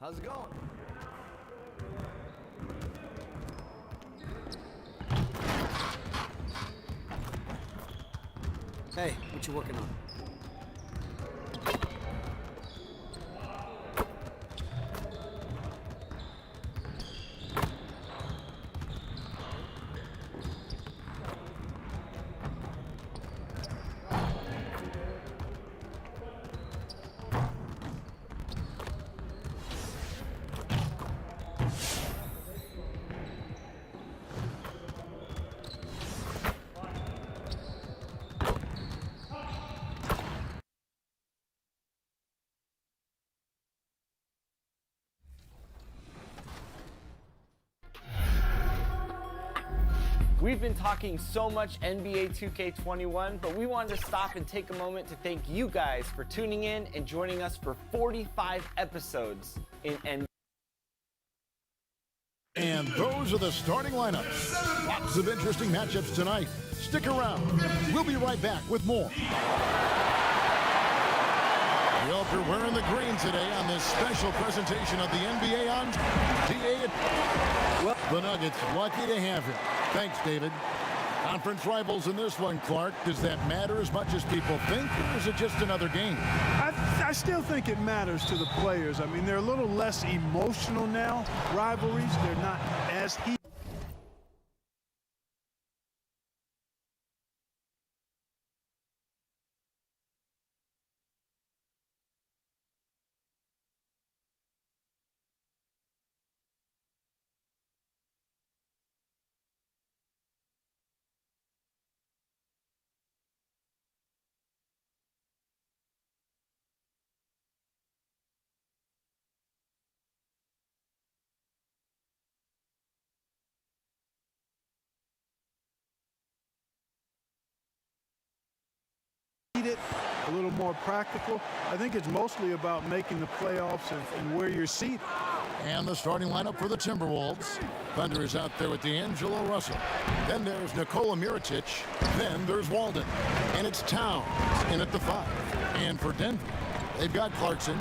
How's it going? Hey, what you working on? We've been talking so much NBA 2K21, but we wanted to stop and take a moment to thank you guys for tuning in and joining us for 45 episodes in NBA. And those are the starting lineups. Lots of interesting matchups tonight. Stick around. We'll be right back with more. We hope you're wearing the green today on this special presentation of the NBA on DA. Well, the Nuggets lucky to have him. Thanks, David. Conference rivals in this one, Clark. Does that matter as much as people think, or is it just another game? I still think it matters to the players. I mean, they're a little less emotional now. Rivalries, they're not as heated. It a little more practical. I think it's mostly about making the playoffs and where you're seated. And the starting lineup for the Timberwolves. Thunder is out there with D'Angelo Russell. Then there's Nikola Mirotic. Then there's Walden. And it's Towns in at the 5. And for Denver, they've got Clarkson.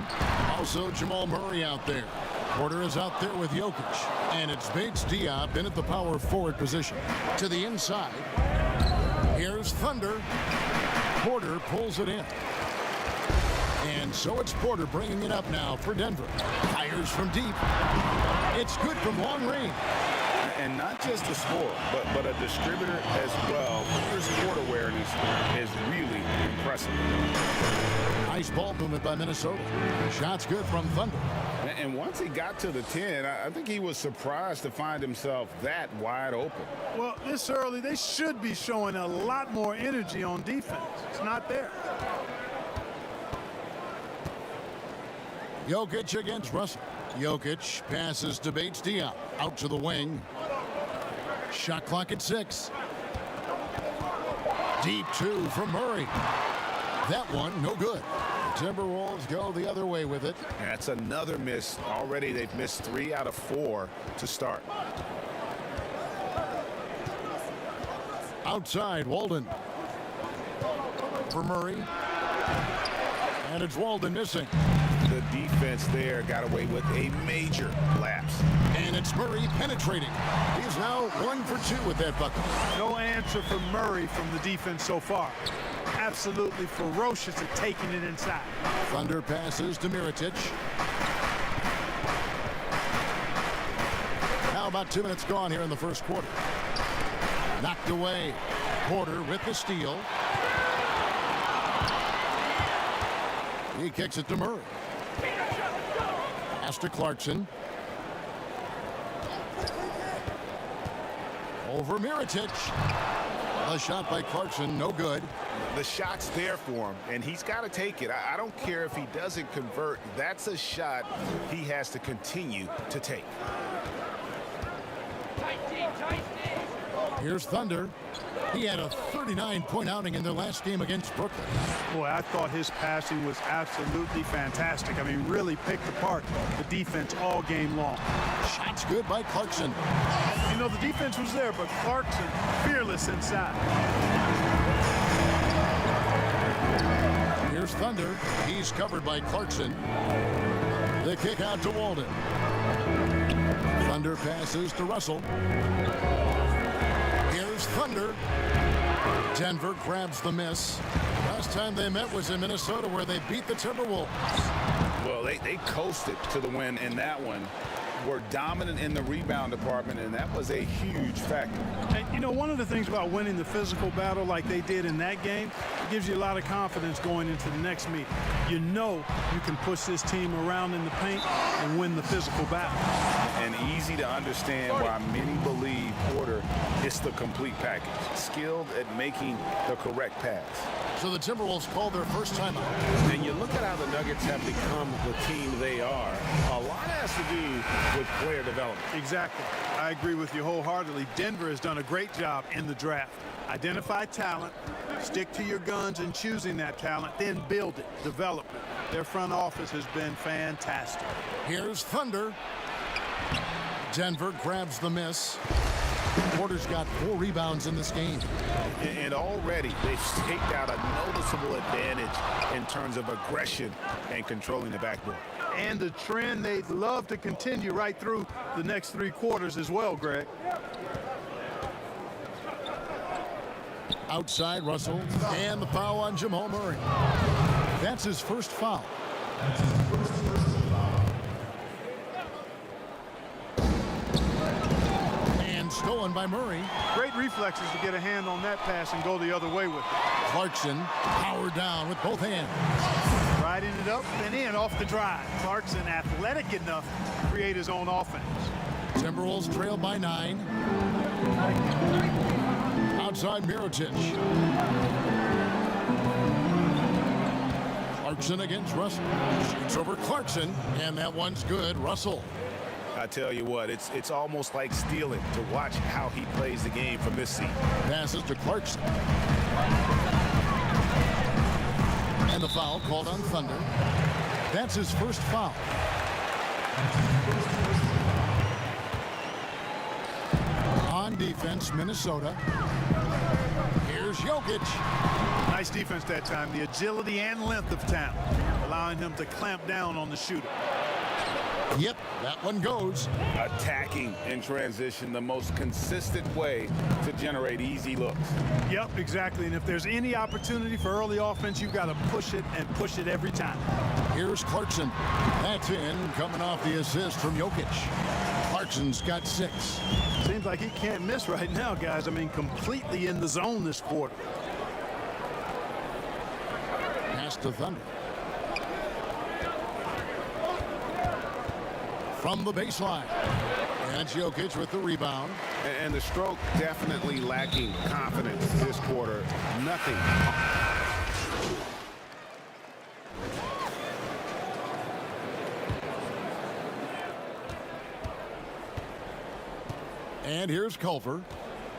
Also Jamal Murray out there. Porter is out there with Jokic. And it's Bates Diop in at the power forward position. To the inside, here's Thunder. Porter pulls it in. And so it's Porter bringing it up now for Denver. Fires from deep. It's good from long range. And not just a scorer, but a distributor as well. Porter's court awareness is really impressive. Nice ball movement by Minnesota. Shot's good from Thunder. And once he got to the 10, I think he was surprised to find himself that wide open. Well, this early, they should be showing a lot more energy on defense. It's not there. Jokic against Russell. Jokic passes to Bates Diop. Out to the wing. Shot clock at 6. Deep 2 from Murray. That one, no good. The Timberwolves go the other way with it. That's another miss. Already they've missed 3 out of 4 to start. Outside, Walden. For Murray. And it's Walden missing. The defense there got away with a major lapse. And it's Murray penetrating. He's now 1 for 2 with that bucket. No answer for Murray from the defense so far. Absolutely ferocious at taking it inside. Thunder passes to Mirotic. Now about 2 minutes gone here in the first quarter. Knocked away. Porter with the steal. He kicks it to Murray. Pass to Clarkson. Over Mirotic. A shot by Clarkson, no good. The shot's there for him, and he's got to take it. I don't care if he doesn't convert. That's a shot he has to continue to take. Here's Thunder. He had a 39-point outing in their last game against Brooklyn. Boy, I thought his passing was absolutely fantastic. I mean, really picked apart the defense all game long. Shots good by Clarkson. You know, the defense was there, but Clarkson fearless inside. Here's Thunder. He's covered by Clarkson. The kick out to Walden. Thunder passes to Russell. Here's Thunder. Denver grabs the miss. Last time they met was in Minnesota, where they beat the Timberwolves. Well, they coasted to the win in that one. Were dominant in the rebound department, and that was a huge factor. And, you know, one of the things about winning the physical battle like they did in that game, it gives you a lot of confidence going into the next meet. You know you can push this team around in the paint and win the physical battle. And easy to understand why many believe Porter is the complete package. Skilled at making the correct pass. So the Timberwolves call their first timeout. And you look at how the Nuggets have become the team they are. A lot has to do with player development. Exactly. I agree with you wholeheartedly. Denver has done a great job in the draft. Identify talent, stick to your guns in choosing that talent, then build it, develop it. Their front office has been fantastic. Here's Thunder. Denver grabs the miss. Porter's got 4 rebounds in this game. And already they've staked out a noticeable advantage in terms of aggression and controlling the backboard. And the trend they'd love to continue right through the next 3 quarters as well, Greg. Outside Russell, and the foul on Jamal Murray. That's his first foul. And stolen by Murray. Great reflexes to get a hand on that pass and go the other way with it. Clarkson powered down with both hands. Riding it up and in off the drive. Clarkson athletic enough to create his own offense. Timberwolves trail by 9. Outside Mirotic. Clarkson against Russell. Shoots over Clarkson, and that one's good. Russell. I tell you what, it's almost like stealing to watch how he plays the game from this seat. Passes to Clarkson. And the foul called on Thunder. That's his first foul. On defense, Minnesota. Here's Jokic. Nice defense that time. The agility and length of talent, allowing him to clamp down on the shooter. Yep, that one goes. Attacking in transition, the most consistent way to generate easy looks. Yep, exactly. And if there's any opportunity for early offense, you've got to push it and push it every time. Here's Clarkson. That's in, coming off the assist from Jokic. Clarkson's got 6. Seems like he can't miss right now, guys. I mean, completely in the zone this quarter. Pass to Thunder. From the baseline. And Jokic with the rebound. And the stroke definitely lacking confidence this quarter. Nothing. And here's Culver.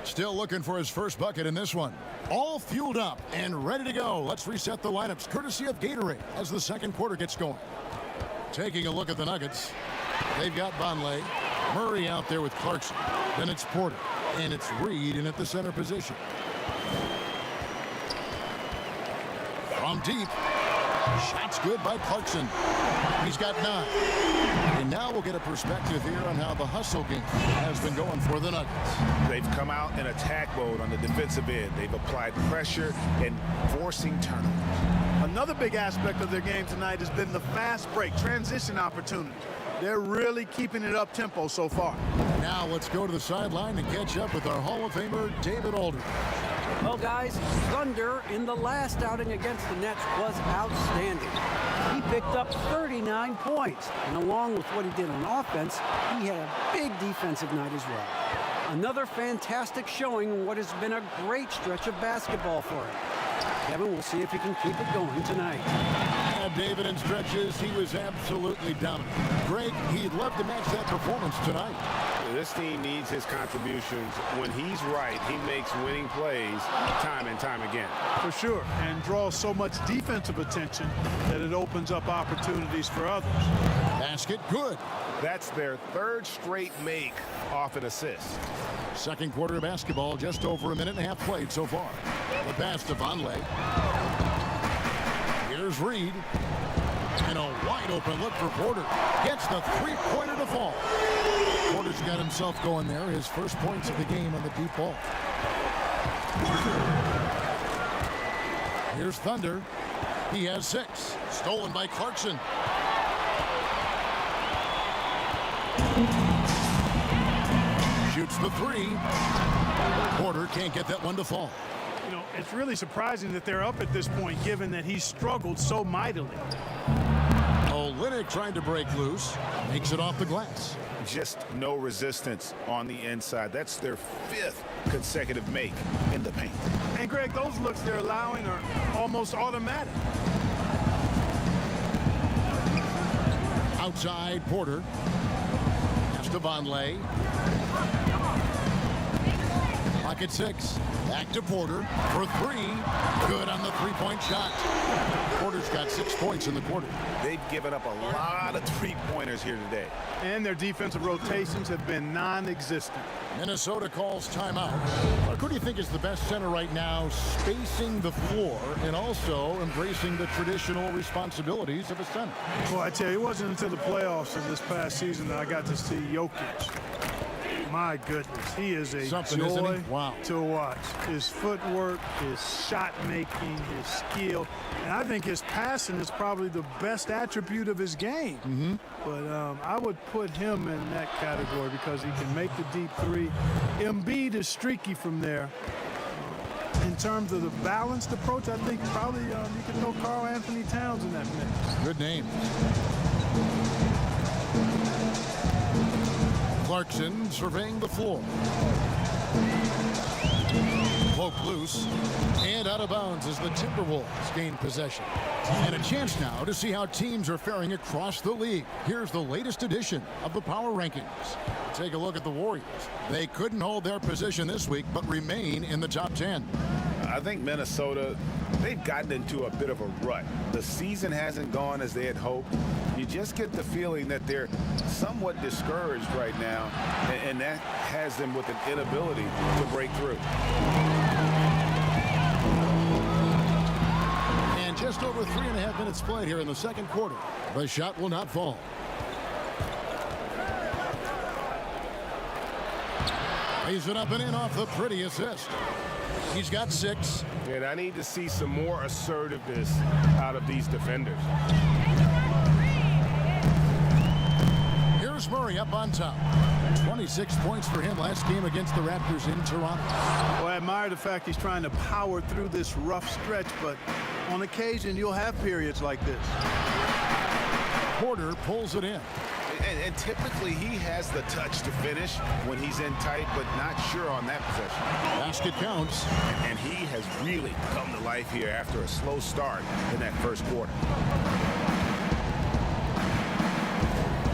Still looking for his first bucket in this one. All fueled up and ready to go. Let's reset the lineups courtesy of Gatorade as the second quarter gets going. Taking a look at the Nuggets. They've got Vonleh. Murray out there with Clarkson. Then it's Porter. And it's Reed in at the center position. From deep. Shot's good by Clarkson. He's got 9. And now we'll get a perspective here on how the hustle game has been going for the Nuggets. They've come out in attack mode on the defensive end. They've applied pressure and forcing turnovers. Another big aspect of their game tonight has been the fast break, transition opportunity. They're really keeping it up tempo so far. Now let's go to the sideline and catch up with our Hall of Famer, David Aldridge. Well, guys, Thunder in the last outing against the Nets was outstanding. He picked up 39 points, and along with what he did on offense, he had a big defensive night as well. Another fantastic showing in what has been a great stretch of basketball for him. Kevin, we'll see if he can keep it going tonight. Yeah, David, in stretches, he was absolutely dominant. Greg, he'd love to match that performance tonight. This team needs his contributions. When he's right, he makes winning plays time and time again. For sure, and draws so much defensive attention that it opens up opportunities for others. Basket good. That's their 3rd straight make off an assist. Second quarter of basketball, just over a minute and a half played so far. The pass to Vonleh. Here's Reed. And a wide open look for Porter. Gets the three-pointer to fall. Porter's got himself going there. His first points of the game on the deep ball. Here's Thunder. He has 6. Stolen by Clarkson. Shoots the 3. Porter can't get that one to fall. You know, it's really surprising that they're up at this point, given that he struggled so mightily. Olynyk trying to break loose. Makes it off the glass. Just no resistance on the inside. That's their 5th consecutive make in the paint. And Greg, those looks they're allowing are almost automatic. Outside, Porter. Pass to Vonleh. Pocket 6. Back to Porter for 3. Good on the three-point shot. Porter's got 6 points in the quarter. They've given up a lot of three-pointers here today. And their defensive rotations have been non-existent. Minnesota calls timeout. Mark, who do you think is the best center right now, spacing the floor and also embracing the traditional responsibilities of a center? Well, I tell you, it wasn't until the playoffs of this past season that I got to see Jokic. My goodness, he is a joy to watch. His footwork, his shot making, his skill, and I think his passing is probably the best attribute of his game. But I would put him in that category because he can make the deep 3. Embiid is streaky from there. In terms of the balanced approach, I think probably you can throw Karl Anthony Towns in that mix. Good name. Clarkson surveying the floor. Poke loose and out of bounds as the Timberwolves gain possession. And a chance now to see how teams are faring across the league. Here's the latest edition of the Power Rankings. Take a look at the Warriors. They couldn't hold their position this week, but remain in the top 10. I think Minnesota, they've gotten into a bit of a rut. The season hasn't gone as they had hoped. You just get the feeling that they're somewhat discouraged right now, and that has them with an inability to break through. And just over 3.5 minutes played here in the second quarter. The shot will not fall. Lays it up and in off the pretty assist. He's got 6. And I need to see some more assertiveness out of these defenders. Here's Murray up on top. 26 points for him last game against the Raptors in Toronto. Well, I admire the fact he's trying to power through this rough stretch, but on occasion you'll have periods like this. Porter pulls it in. And typically he has the touch to finish when he's in tight, but not sure on that possession. Basket counts. And he has really come to life here after a slow start in that first quarter.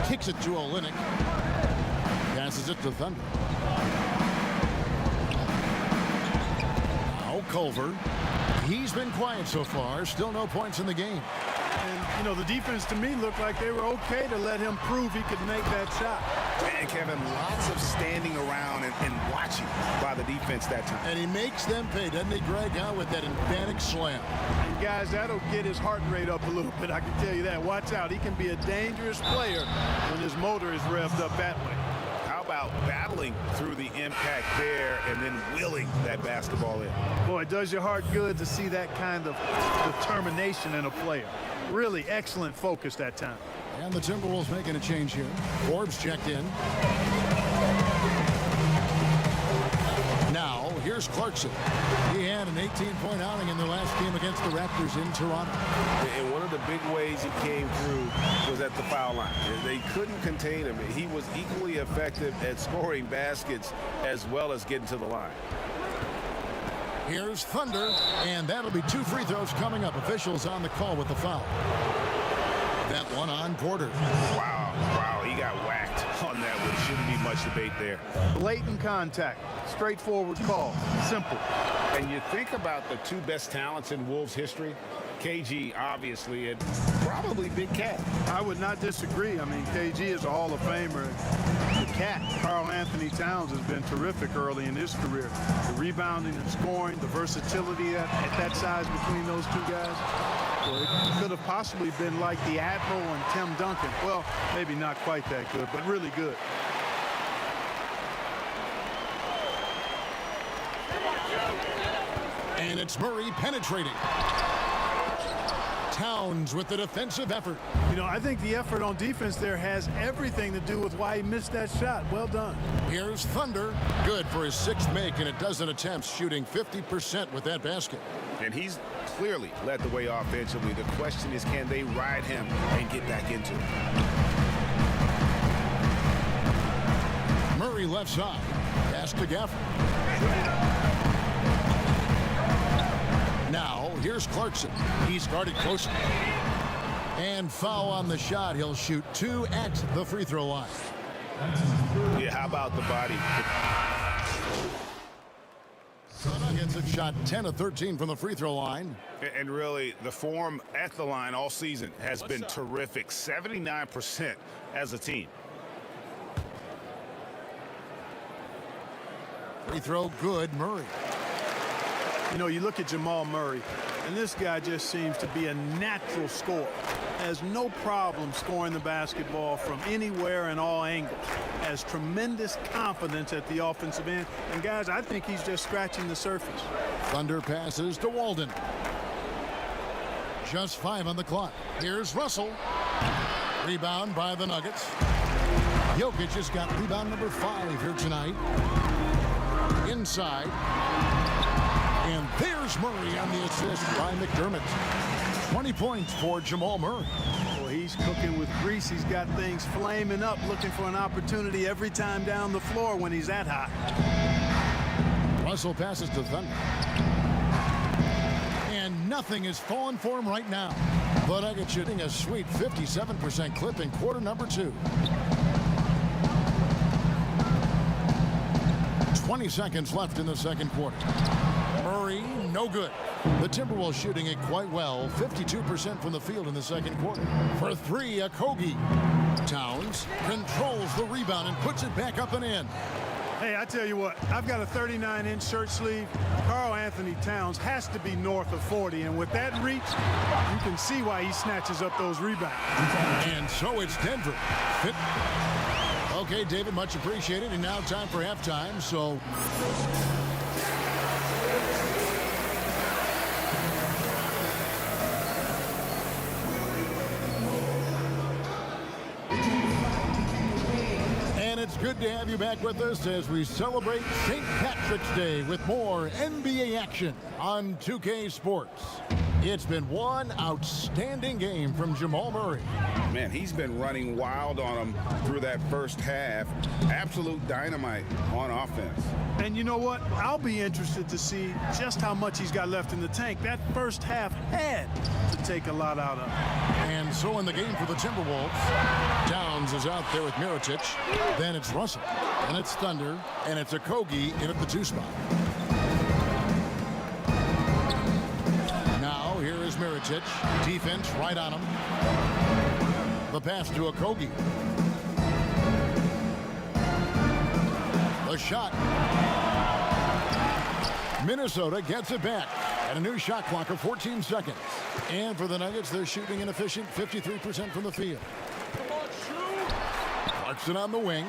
Kicks it to Olynyk. Passes it to Thunder. Now Culver. He's been quiet so far. Still no points in the game. And, you know, the defense to me looked like they were okay to let him prove he could make that shot. And Kevin, lots of standing around and watching by the defense that time. And he makes them pay, doesn't he, Greg, with that emphatic slam. And guys, that'll get his heart rate up a little bit, I can tell you that. Watch out. He can be a dangerous player when his motor is revved up that way. How about battling through the impact there and then willing that basketball in? Boy, it does your heart good to see that kind of determination in a player. Really excellent focus that time. And the Timberwolves making a change here. Forbes checked in. Now, here's Clarkson. He had an 18-point outing in their last game against the Raptors in Toronto. And one of the big ways he came through was at the foul line. They couldn't contain him. He was equally effective at scoring baskets as well as getting to the line. Here's Thunder, and that'll be 2 free throws coming up. Officials on the call with the foul. That one on Porter. Wow, he got whacked on that one. Shouldn't be much debate there. Blatant contact. Straightforward call. Simple. And you think about the 2 best talents in Wolves history, KG, obviously, and probably Big Cat. I would not disagree. I mean, KG is a Hall of Famer. The Cat, Karl Anthony Towns, has been terrific early in his career. The rebounding and scoring, the versatility at that size between those 2 guys. Well, it could have possibly been like the Admiral and Tim Duncan. Well, maybe not quite that good, but really good. And it's Murray penetrating. Towns with the defensive effort. You know, I think the effort on defense there has everything to do with why he missed that shot. Well done. Here's Thunder. Good for his 6th make in a dozen attempts, shooting 50% with that basket. And he's clearly led the way offensively. The question is, can they ride him and get back into it? Murray left side. Pass to Gafford. Now, here's Clarkson. He's guarded closely. And foul on the shot. He'll shoot 2 at the free throw line. Yeah, how about the body? The Nuggets have shot 10 of 13 from the free throw line. And really, the form at the line all season has been terrific. 79% as a team. Free throw good, Murray. You know, you look at Jamal Murray, and this guy just seems to be a natural scorer. Has no problem scoring the basketball from anywhere and all angles. Has tremendous confidence at the offensive end. And, guys, I think he's just scratching the surface. Thunder passes to Walden. Just 5 on the clock. Here's Russell. Rebound by the Nuggets. Jokic has got rebound number 5 here tonight. Inside. And there's Murray on the assist by McDermott. 20 points for Jamal Murray. Well, he's cooking with grease. He's got things flaming up, looking for an opportunity every time down the floor when he's that hot. Russell passes to Thunder. And nothing is falling for him right now. The Nuggets shooting a sweet 57% clip in quarter number 2. 20 seconds left in the second quarter. Murray, no good. The Timberwolves shooting it quite well, 52% from the field in the second quarter. For 3, Okogie. Towns controls the rebound and puts it back up and in. Hey, I tell you what, I've got a 39-inch shirt sleeve. Karl Anthony Towns has to be north of 40, and with that reach, you can see why he snatches up those rebounds. And so it's Denver. Okay, David, much appreciated. And now time for halftime, so... And it's good to have you back with us as we celebrate St. Patrick's Day with more NBA action on 2K Sports. It's been one outstanding game from Jamal Murray. Man, he's been running wild on them through that first half. Absolute dynamite on offense. And you know what? I'll be interested to see just how much he's got left in the tank. That first half had to take a lot out of him. And so in the game for the Timberwolves, Towns is out there with Mirotic. Then it's Russell. And it's Thunder. And it's Okogie in at the 2 spot. Now here is Mirotic. Defense right on him. The pass to Okogie. The shot. Minnesota gets it back. And a new shot clock of 14 seconds. And for the Nuggets, they're shooting an efficient 53% from the field. Clarkson on the wing.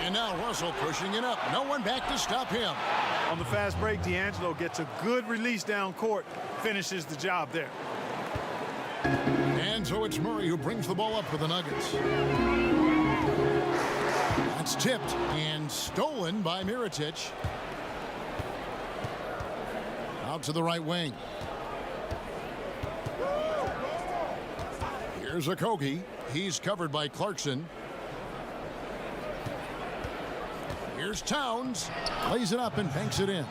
And now Russell pushing it up. No one back to stop him. On the fast break, D'Angelo gets a good release down court, finishes the job there. And so it's Murray who brings the ball up for the Nuggets. That's tipped and stolen by Mirotic. Out to the right wing. Here's Okogie. He's covered by Clarkson. Here's Towns. Lays it up and banks it in.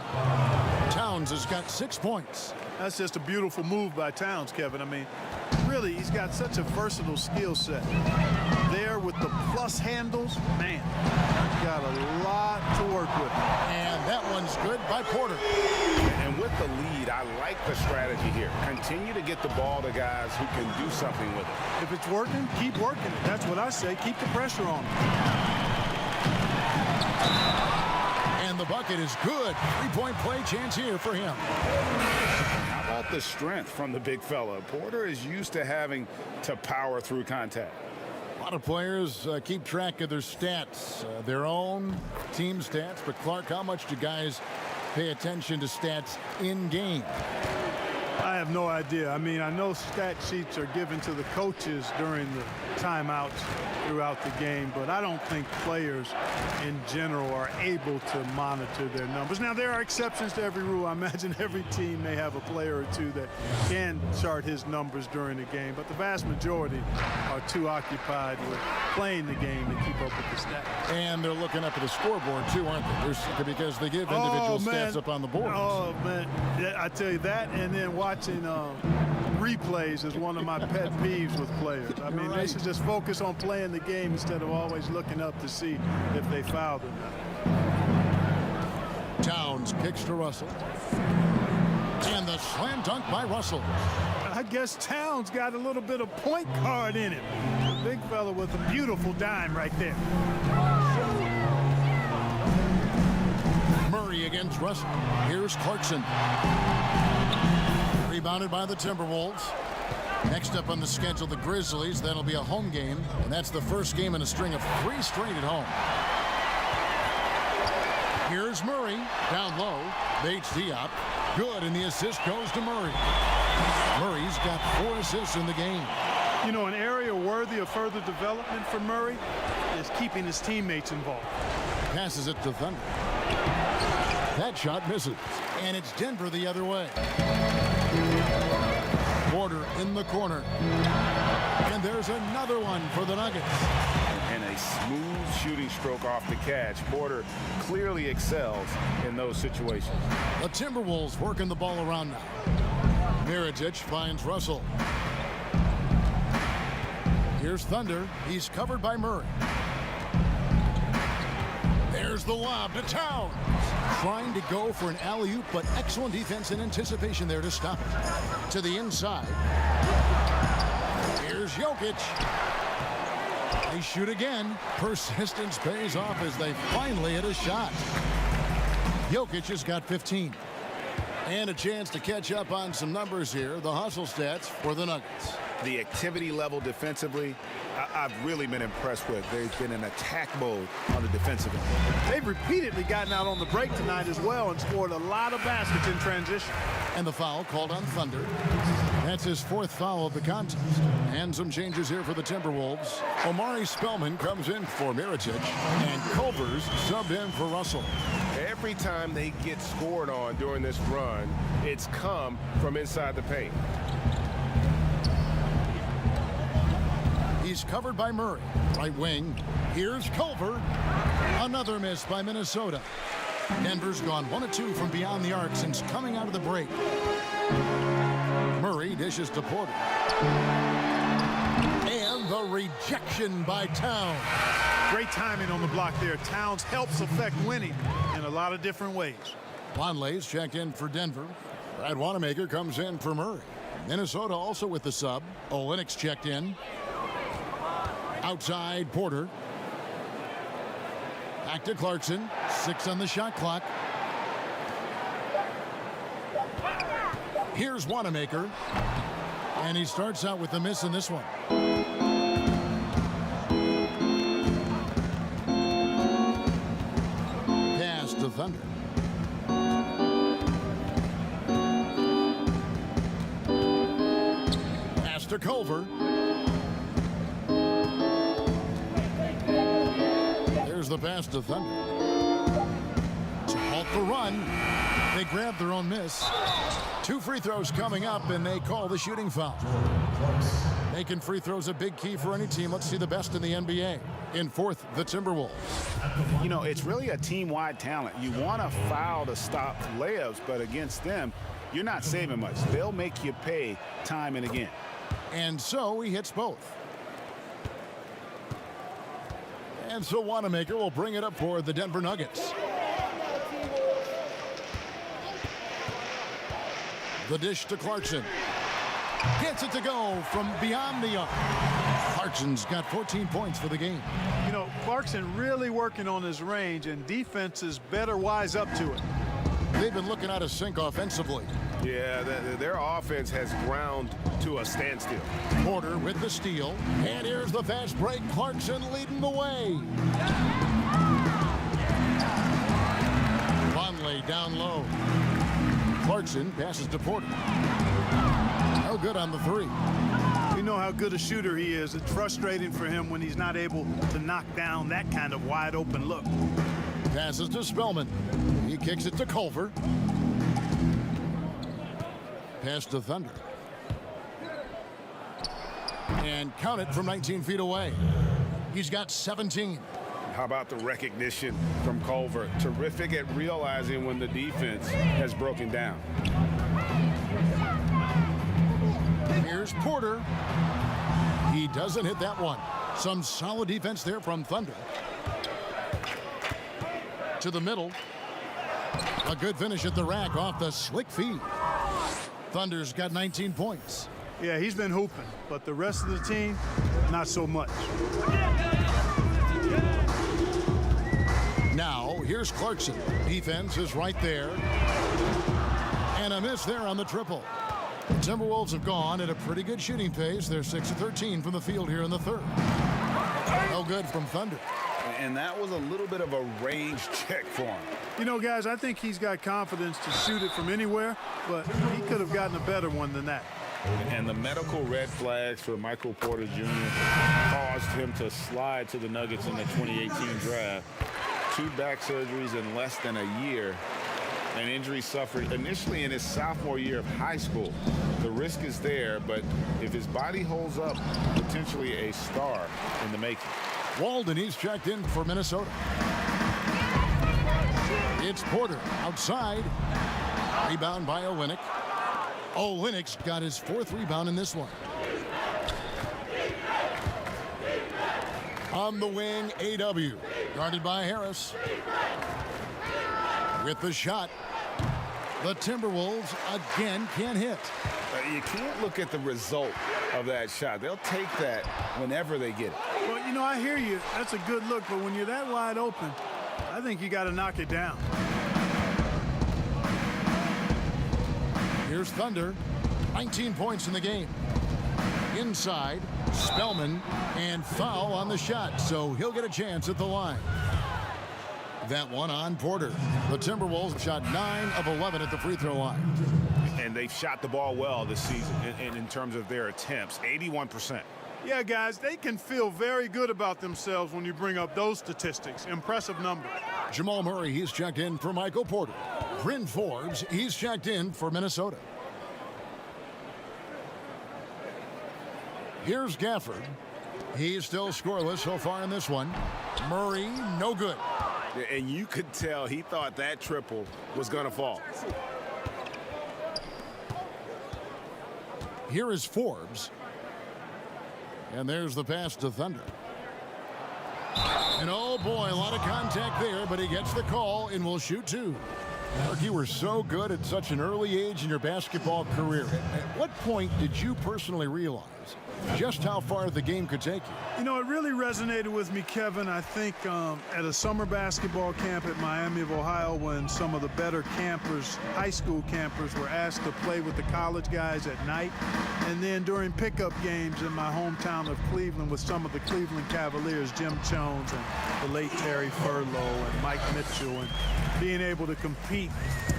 Towns has got 6 points. That's just a beautiful move by Towns, Kevin. I mean, really, he's got such a versatile skill set. There with the plus handles, man, he's got a lot to work with. And that one's good by Porter. And with the lead, I like the strategy here. Continue to get the ball to guys who can do something with it. If it's working, keep working it. That's what I say. Keep the pressure on him. And And the bucket is good. Three-point play chance here for him. How about the strength from the big fella? Porter is used to having to power through contact. A lot of players keep track of their stats, their own team stats. But Clark, how much do guys pay attention to stats in game? I have no idea. I mean, I know stat sheets are given to the coaches during the timeouts throughout the game, but I don't think players in general are able to monitor their numbers. Now, there are exceptions to every rule. I imagine every team may have a player or two that can chart his numbers during the game, but the vast majority are too occupied with playing the game to keep up with the stats. And they're looking up at the scoreboard, too, aren't they? Because they give individual stats up on the boards. Oh, man. Yeah, I tell you that, and then watching replays is one of my pet peeves with players. I mean, they should just focus on playing the game instead of always looking up to see if they fouled or not. Towns kicks to Russell. And the slam dunk by Russell. I guess Towns got a little bit of point guard in him. Big fella with a beautiful dime right there. Murray against Russell. Here's Clarkson. Rebounded by the Timberwolves. Next up on the schedule, the Grizzlies. That'll be a home game, and that's the first game in a string of 3 straight at home. Here's Murray. Down low. Bates Diop. Good, and the assist goes to Murray. Murray's got 4 assists in the game. You know, an area worthy of further development for Murray is keeping his teammates involved. Passes it to Thunder. That shot misses, and it's Denver the other way. Porter in the corner. And there's another one for the Nuggets. And a smooth shooting stroke off the catch. Porter clearly excels in those situations. The Timberwolves working the ball around now. Mirotic finds Russell. Here's Thunder. He's covered by Murray. There's the lob to Towns. Trying to go for an alley-oop, but excellent defense and anticipation there to stop it. To the inside. Here's Jokic. They shoot again. Persistence pays off as they finally hit a shot. Jokic has got 15. And a chance to catch up on some numbers here. The hustle stats for the Nuggets. The activity level defensively, I've really been impressed with. They've been in attack mode on the defensive end. They've repeatedly gotten out on the break tonight as well and scored a lot of baskets in transition. And the foul called on Thunder. That's his 4th foul of the contest. And some changes here for the Timberwolves. Omari Spellman comes in for Mirotic, and Culver's subbed in for Russell. Every time they get scored on during this run, it's come from inside the paint. He's covered by Murray. Right wing. Here's Culver. Another miss by Minnesota. Denver's gone 1 of 2 from beyond the arc since coming out of the break. Murray dishes to Porter. And the rejection by Towns. Great timing on the block there. Towns helps affect winning in a lot of different ways. Vonleh's checked in for Denver. Brad Wanamaker comes in for Murray. Minnesota also with the sub. Olynyk's checked in. Outside Porter. Back to Clarkson. 6 on the shot clock. Here's Wanamaker. And he starts out with the miss in this one. Pass to Thunder. Pass to Culver. There's the pass to Thunder. To halt the run. They grab their own miss. 2 free throws coming up, and they call the shooting foul. Making free throws a big key for any team. Let's see the best in the NBA. In 4th, the Timberwolves. You know, it's really a team-wide talent. You want to foul to stop layups, but against them, you're not saving much. They'll make you pay time and again. And so he hits both. And so Wanamaker will bring it up for the Denver Nuggets. The dish to Clarkson. Gets it to go from beyond the arc. Clarkson's got 14 points for the game. You know, Clarkson really working on his range, and defenses better wise up to it. They've been looking out of sync offensively. Yeah, their offense has ground to a standstill. Porter with the steal. And here's the fast break. Clarkson leading the way. Vonleh down low. Clarkson passes to Porter. No good on the three. We know how good a shooter he is. It's frustrating for him when he's not able to knock down that kind of wide open look. Passes to Spellman. He kicks it to Culver. Pass to Thunder. And count it from 19 feet away. He's got 17. How about the recognition from Culver? Terrific at realizing when the defense has broken down. Here's Porter. He doesn't hit that one. Some solid defense there from Thunder. To the middle. A good finish at the rack off the slick feed. Thunder's got 19 points. Yeah, he's been hooping, but the rest of the team, not so much. Now, here's Clarkson. Defense is right there. And a miss there on the triple. The Timberwolves have gone at a pretty good shooting pace. They're 6 of 13 from the field here in the third. No good from Thunder. And that was a little bit of a range check for him. You know, guys, I think he's got confidence to shoot it from anywhere, but he could have gotten a better one than that. And the medical red flags for Michael Porter Jr. caused him to slide to the Nuggets in the 2018 draft. 2 back surgeries in less than a year. An injury suffered initially in his sophomore year of high school. The risk is there, but if his body holds up, potentially a star in the making. Walden, he's checked in for Minnesota. It's Porter outside. Rebound by Olynyk. Olynyk's got his 4th rebound in this one. On the wing, AW. Guarded by Harris. With the shot. The Timberwolves again can't hit. You can't look at the result of that shot. They'll take that whenever they get it. Well, you know, I hear you. That's a good look, but when you're that wide open, I think you got to knock it down. Here's Thunder. 19 points in the game. Inside, Spellman, and foul on the shot, so he'll get a chance at the line. That one on Porter. The Timberwolves shot 9 of 11 at the free throw line. And they've shot the ball well this season in terms of their attempts, 81%. Yeah, guys, they can feel very good about themselves when you bring up those statistics. Impressive number. Jamal Murray, he's checked in for Michael Porter. Bryn Forbes, he's checked in for Minnesota. Here's Gafford. He's still scoreless so far in this one. Murray, no good. And you could tell he thought that triple was going to fall. Here is Forbes. And there's the pass to Thunder. And oh boy, a lot of contact there, but he gets the call and will shoot 2. Mark, you were so good at such an early age in your basketball career. At what point did you personally realize just how far the game could take you? You know, it really resonated with me, Kevin, I think at a summer basketball camp at Miami of Ohio when some of the better campers, high school campers, were asked to play with the college guys at night. And then during pickup games in my hometown of Cleveland with some of the Cleveland Cavaliers, Jim Jones and the late Terry Furlow and Mike Mitchell, and being able to compete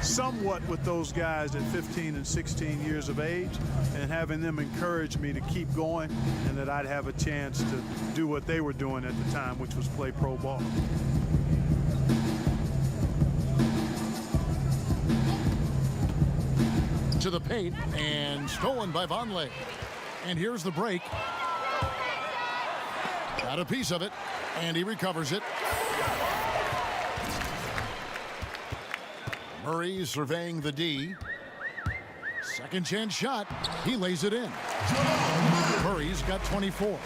somewhat with those guys at 15 and 16 years of age and having them encourage me to keep going and that I'd have a chance to do what they were doing at the time, which was play pro ball. To the paint and stolen by Vonleh. And here's the break. Got a piece of it and he recovers it. Murray surveying the D. Second chance shot. He lays it in. Murray's got 24.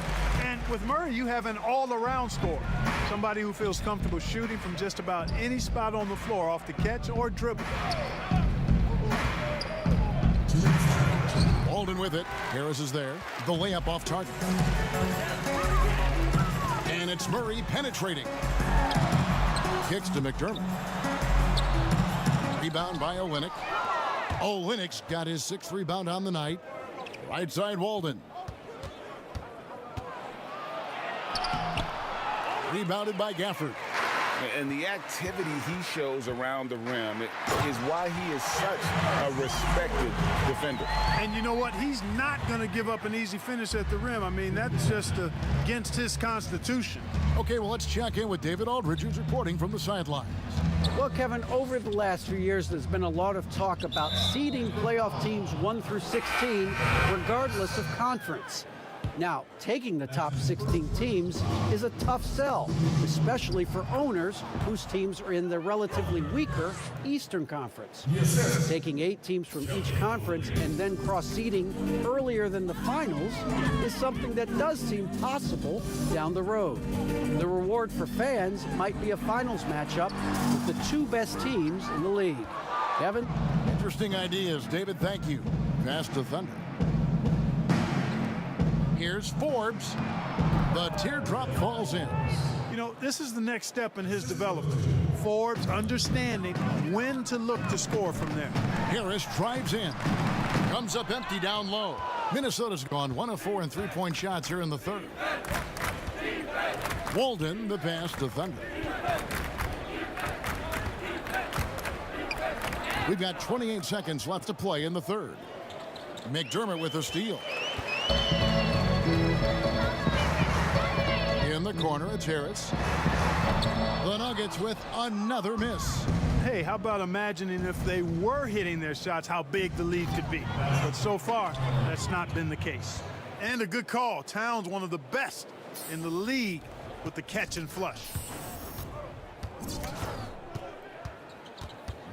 And with Murray, you have an all-around scorer. Somebody who feels comfortable shooting from just about any spot on the floor off the catch or dribble. Walden with it. Harris is there. The layup off target. And And it's Murray penetrating. Kicks to McDermott. Rebound by Olynyk. Olynyk's got his 6th rebound on the night. Right side, Walden. Rebounded by Gafford. And the activity he shows around the rim is why he is such a respected defender. And you know what? He's not going to give up an easy finish at the rim. I mean, that's just against his constitution. Okay, well, let's check in with David Aldridge, who's reporting from the sidelines. Well, Kevin, over the last few years, there's been a lot of talk about seeding playoff teams 1 through 16, regardless of conference. Now, taking the top 16 teams is a tough sell, especially for owners whose teams are in the relatively weaker Eastern Conference. Taking 8 teams from each conference and then cross-seeding earlier than the finals is something that does seem possible down the road. The reward for fans might be a finals matchup with the 2 best teams in the league. Kevin? Interesting ideas, David. Thank you. Pass to Thunder. Here's Forbes. The teardrop falls in. You know, this is the next step in his development. Forbes understanding when to look to score from there. Harris drives in. Comes up empty down low. Minnesota's gone 1 of 4 in 3-point shots here in the 3rd. Walden, the pass to Thunder. We've got 28 seconds left to play in the 3rd. McDermott with a steal. In the corner, it's Harris. The Nuggets with another miss. Hey, how about imagining if they were hitting their shots, how big the lead could be. But so far, that's not been the case. And a good call. Towns, one of the best in the league with the catch and flush.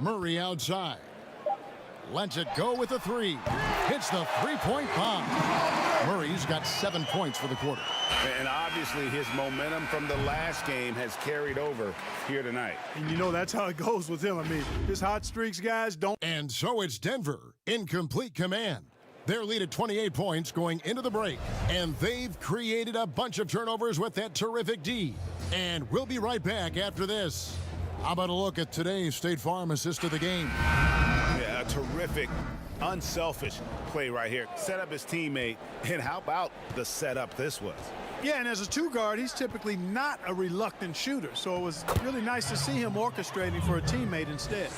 Murray outside. Lets it go with a 3. Hits the 3-point bomb. Murray's got 7 points for the quarter. And obviously his momentum from the last game has carried over here tonight. And you know that's how it goes with him. I mean, his hot streaks, guys, don't. And so it's Denver in complete command. Their lead at 28 points going into the break. And they've created a bunch of turnovers with that terrific D. And we'll be right back after this. How about a look at today's State Farm assist of the game? Yeah, a terrific, unselfish play right here. Set up his teammate, and how about the setup this was? Yeah, and as a 2-guard, he's typically not a reluctant shooter, so it was really nice to see him orchestrating for a teammate instead.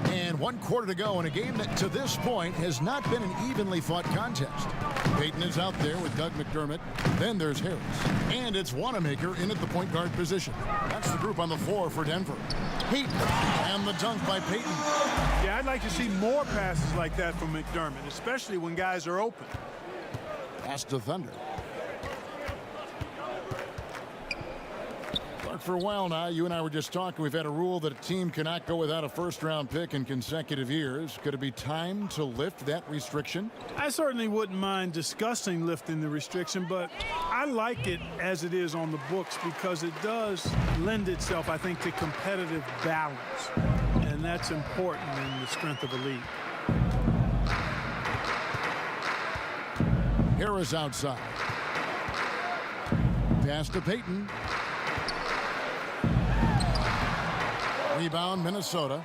And 1 quarter to go in a game that to this point has not been an evenly fought contest. Payton is out there with Doug McDermott. Then there's Harris. And it's Wanamaker in at the point guard position. That's the group on the floor for Denver. Payton and the dunk by Payton. Yeah, I'd like to see more passes like that from McDermott, especially when guys are open. Pass to Thunder. Clark, for a while now, you and I were just talking. We've had a rule that a team cannot go without a first-round pick in consecutive years. Could it be time to lift that restriction? I certainly wouldn't mind discussing lifting the restriction, but I like it as it is on the books because it does lend itself, I think, to competitive balance. And that's important in the strength of a league. Harris outside. Pass to Payton. Rebound, Minnesota.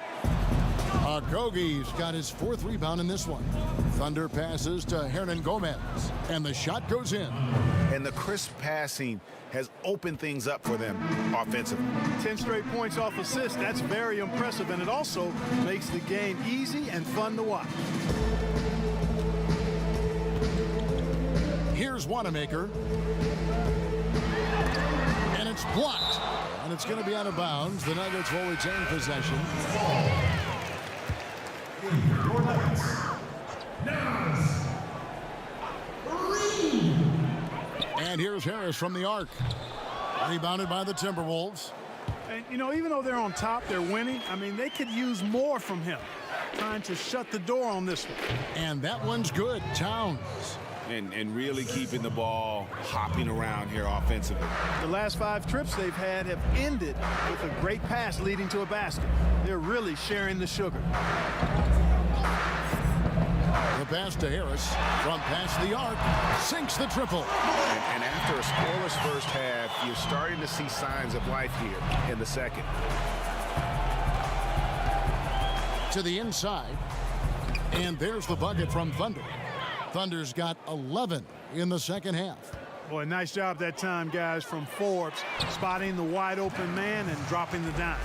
Agoghi's got his 4th rebound in this one. Thunder passes to Hernan Gomez, and the shot goes in. And the crisp passing has opened things up for them offensively. 10 straight points off assist. That's very impressive, and it also makes the game easy and fun to watch. Here's Wanamaker. And it's blocked. And it's going to be out of bounds. The Nuggets will retain possession. And here's Harris from the arc. Rebounded by the Timberwolves. And, you know, even though they're on top, they're winning. I mean, they could use more from him. Trying to shut the door on this one. And that one's good. Towns. And really keeping the ball hopping around here offensively. The last 5 trips they've had have ended with a great pass leading to a basket. They're really sharing the sugar. The pass to Harris from past the arc, sinks the triple. And after a scoreless first half, you're starting to see signs of life here in the second. To the inside, and there's the bucket from Thunder. Thunder's got 11 in the second half. Boy, nice job that time, guys, from Forbes, spotting the wide open man and dropping the dime.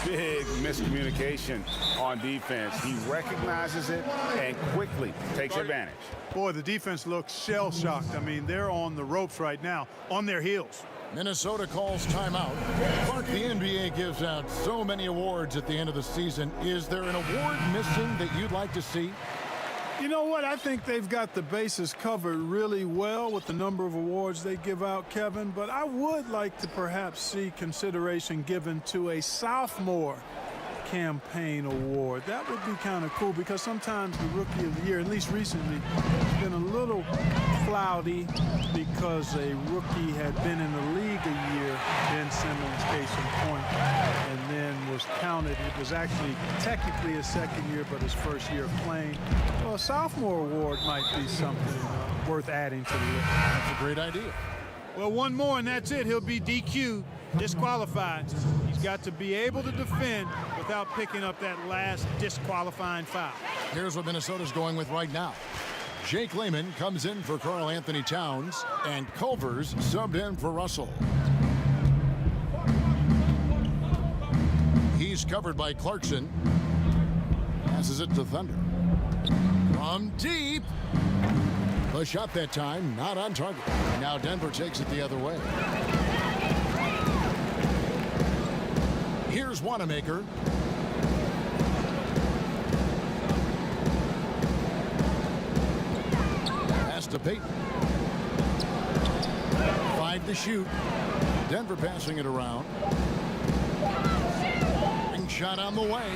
Big miscommunication on defense. He recognizes it and quickly takes advantage. Boy, the defense looks shell-shocked. I mean, they're on the ropes right now, on their heels. Minnesota calls timeout. Clark, the NBA gives out so many awards at the end of the season. Is there an award missing that you'd like to see? You know what? I think they've got the bases covered really well with the number of awards they give out, Kevin. But I would like to perhaps see consideration given to a sophomore campaign award. That would be kind of cool because sometimes the rookie of the year, at least recently, has been a little cloudy because a rookie had been in the league a year, Ben Simmons, case in point, and then was counted. It was actually technically his second year, but his first year of playing. Well, a sophomore award might be something worth adding to the list. That's a great idea. Well, one more and that's it. He'll be DQ, disqualified. He's got to be able to defend without picking up that last disqualifying foul. Here's what Minnesota's going with right now. Jake Lehman comes in for Karl Anthony Towns, and Culver's subbed in for Russell. He's covered by Clarkson. Passes it to Thunder. From deep. The shot that time, not on target. Now Denver takes it the other way. Here's Wanamaker. Pass to Payton. 5 to shoot. Denver passing it around. Ring shot on the way.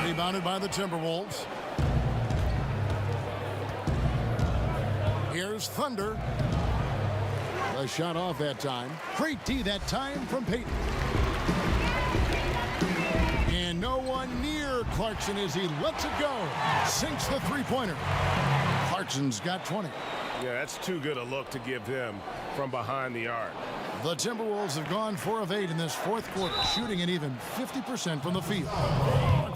Rebounded by the Timberwolves. Here's Thunder. A shot off that time. Great D that time from Payton. And no one near Clarkson as he lets it go. Sinks the three-pointer. Clarkson's got 20. Yeah, that's too good a look to give him from behind the arc. The Timberwolves have gone 4 of 8 in this fourth quarter, shooting an even 50% from the field.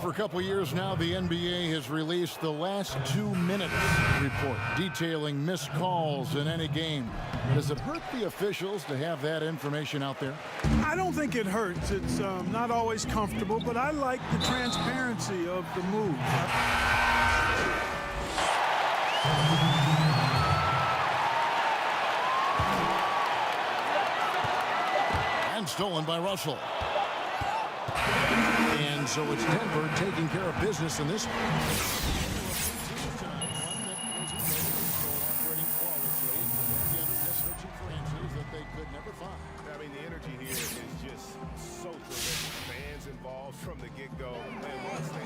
For a couple years now, the NBA has released the last 2 minutes report detailing missed calls in any game. Does it hurt the officials to have that information out there? I don't think it hurts. It's not always comfortable, but I like the transparency of the move. And stolen by Russell. And so it's Denver taking care of business in this one. I mean, the energy here is just so terrific. Fans involved from the get-go. And once they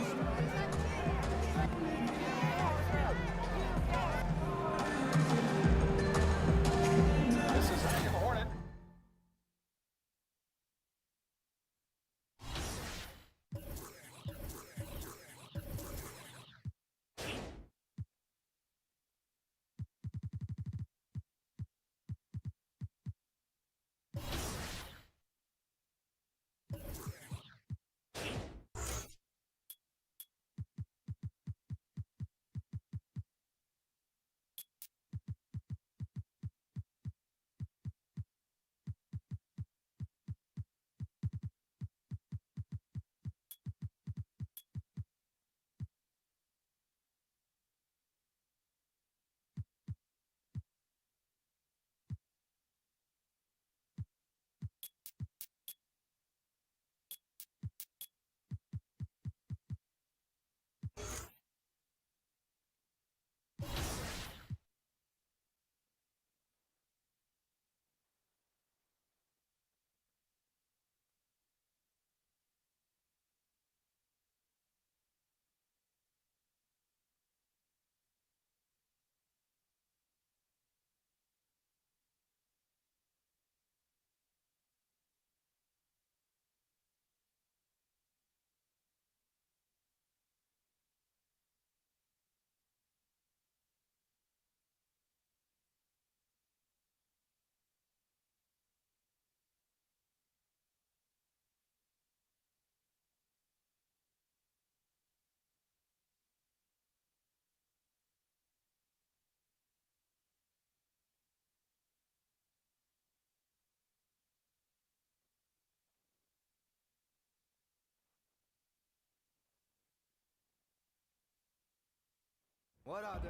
What other?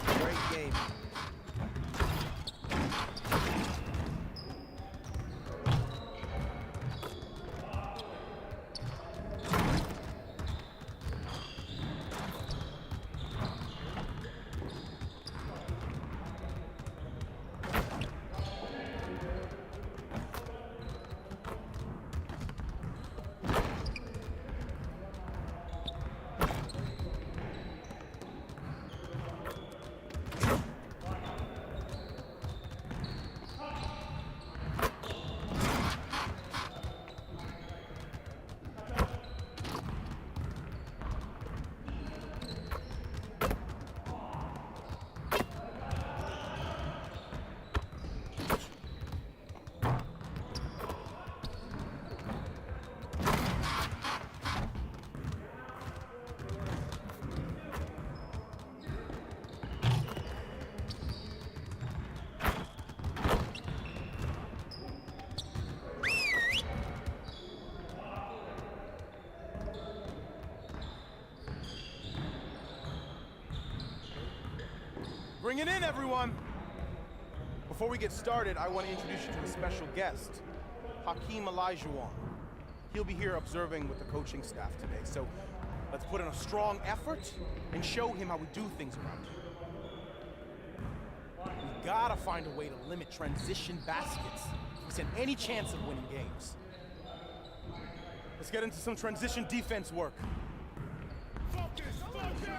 Great game. Bring it in, everyone! Before we get started, I want to introduce you to a special guest, Hakeem Olajuwon. He'll be here observing with the coaching staff today, so let's put in a strong effort and show him how we do things around here. We gotta find a way to limit transition baskets if we stand any chance of winning games. Let's get into some transition defense work. Focus! Focus!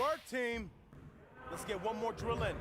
work, team. Let's get one more drill in.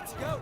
Let's go.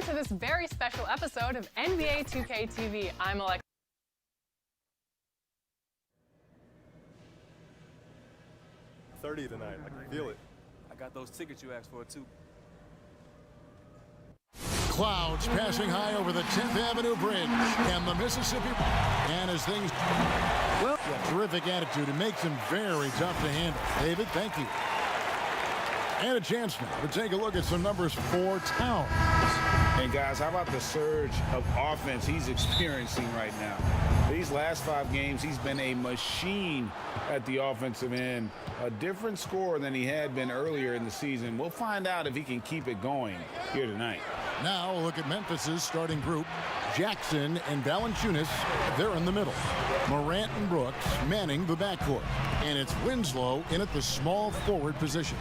to this very special episode of NBA 2K TV. I'm Alexa. 30 tonight. I can feel it. I got those tickets you asked for, too. Clouds passing high over the 10th Avenue Bridge and the Mississippi. And as things, well, terrific attitude. It makes him very tough to handle. David, thank you. And a chance now to take a look at some numbers for Towns. And guys, how about the surge of offense he's experiencing right now? These last 5 games, he's been a machine at the offensive end. A different scorer than he had been earlier in the season. We'll find out if he can keep it going here tonight. Now we'll look at Memphis's starting group. Jackson and Valanciunas, they're in the middle. Morant and Brooks manning the backcourt. And it's Winslow in at the small forward position.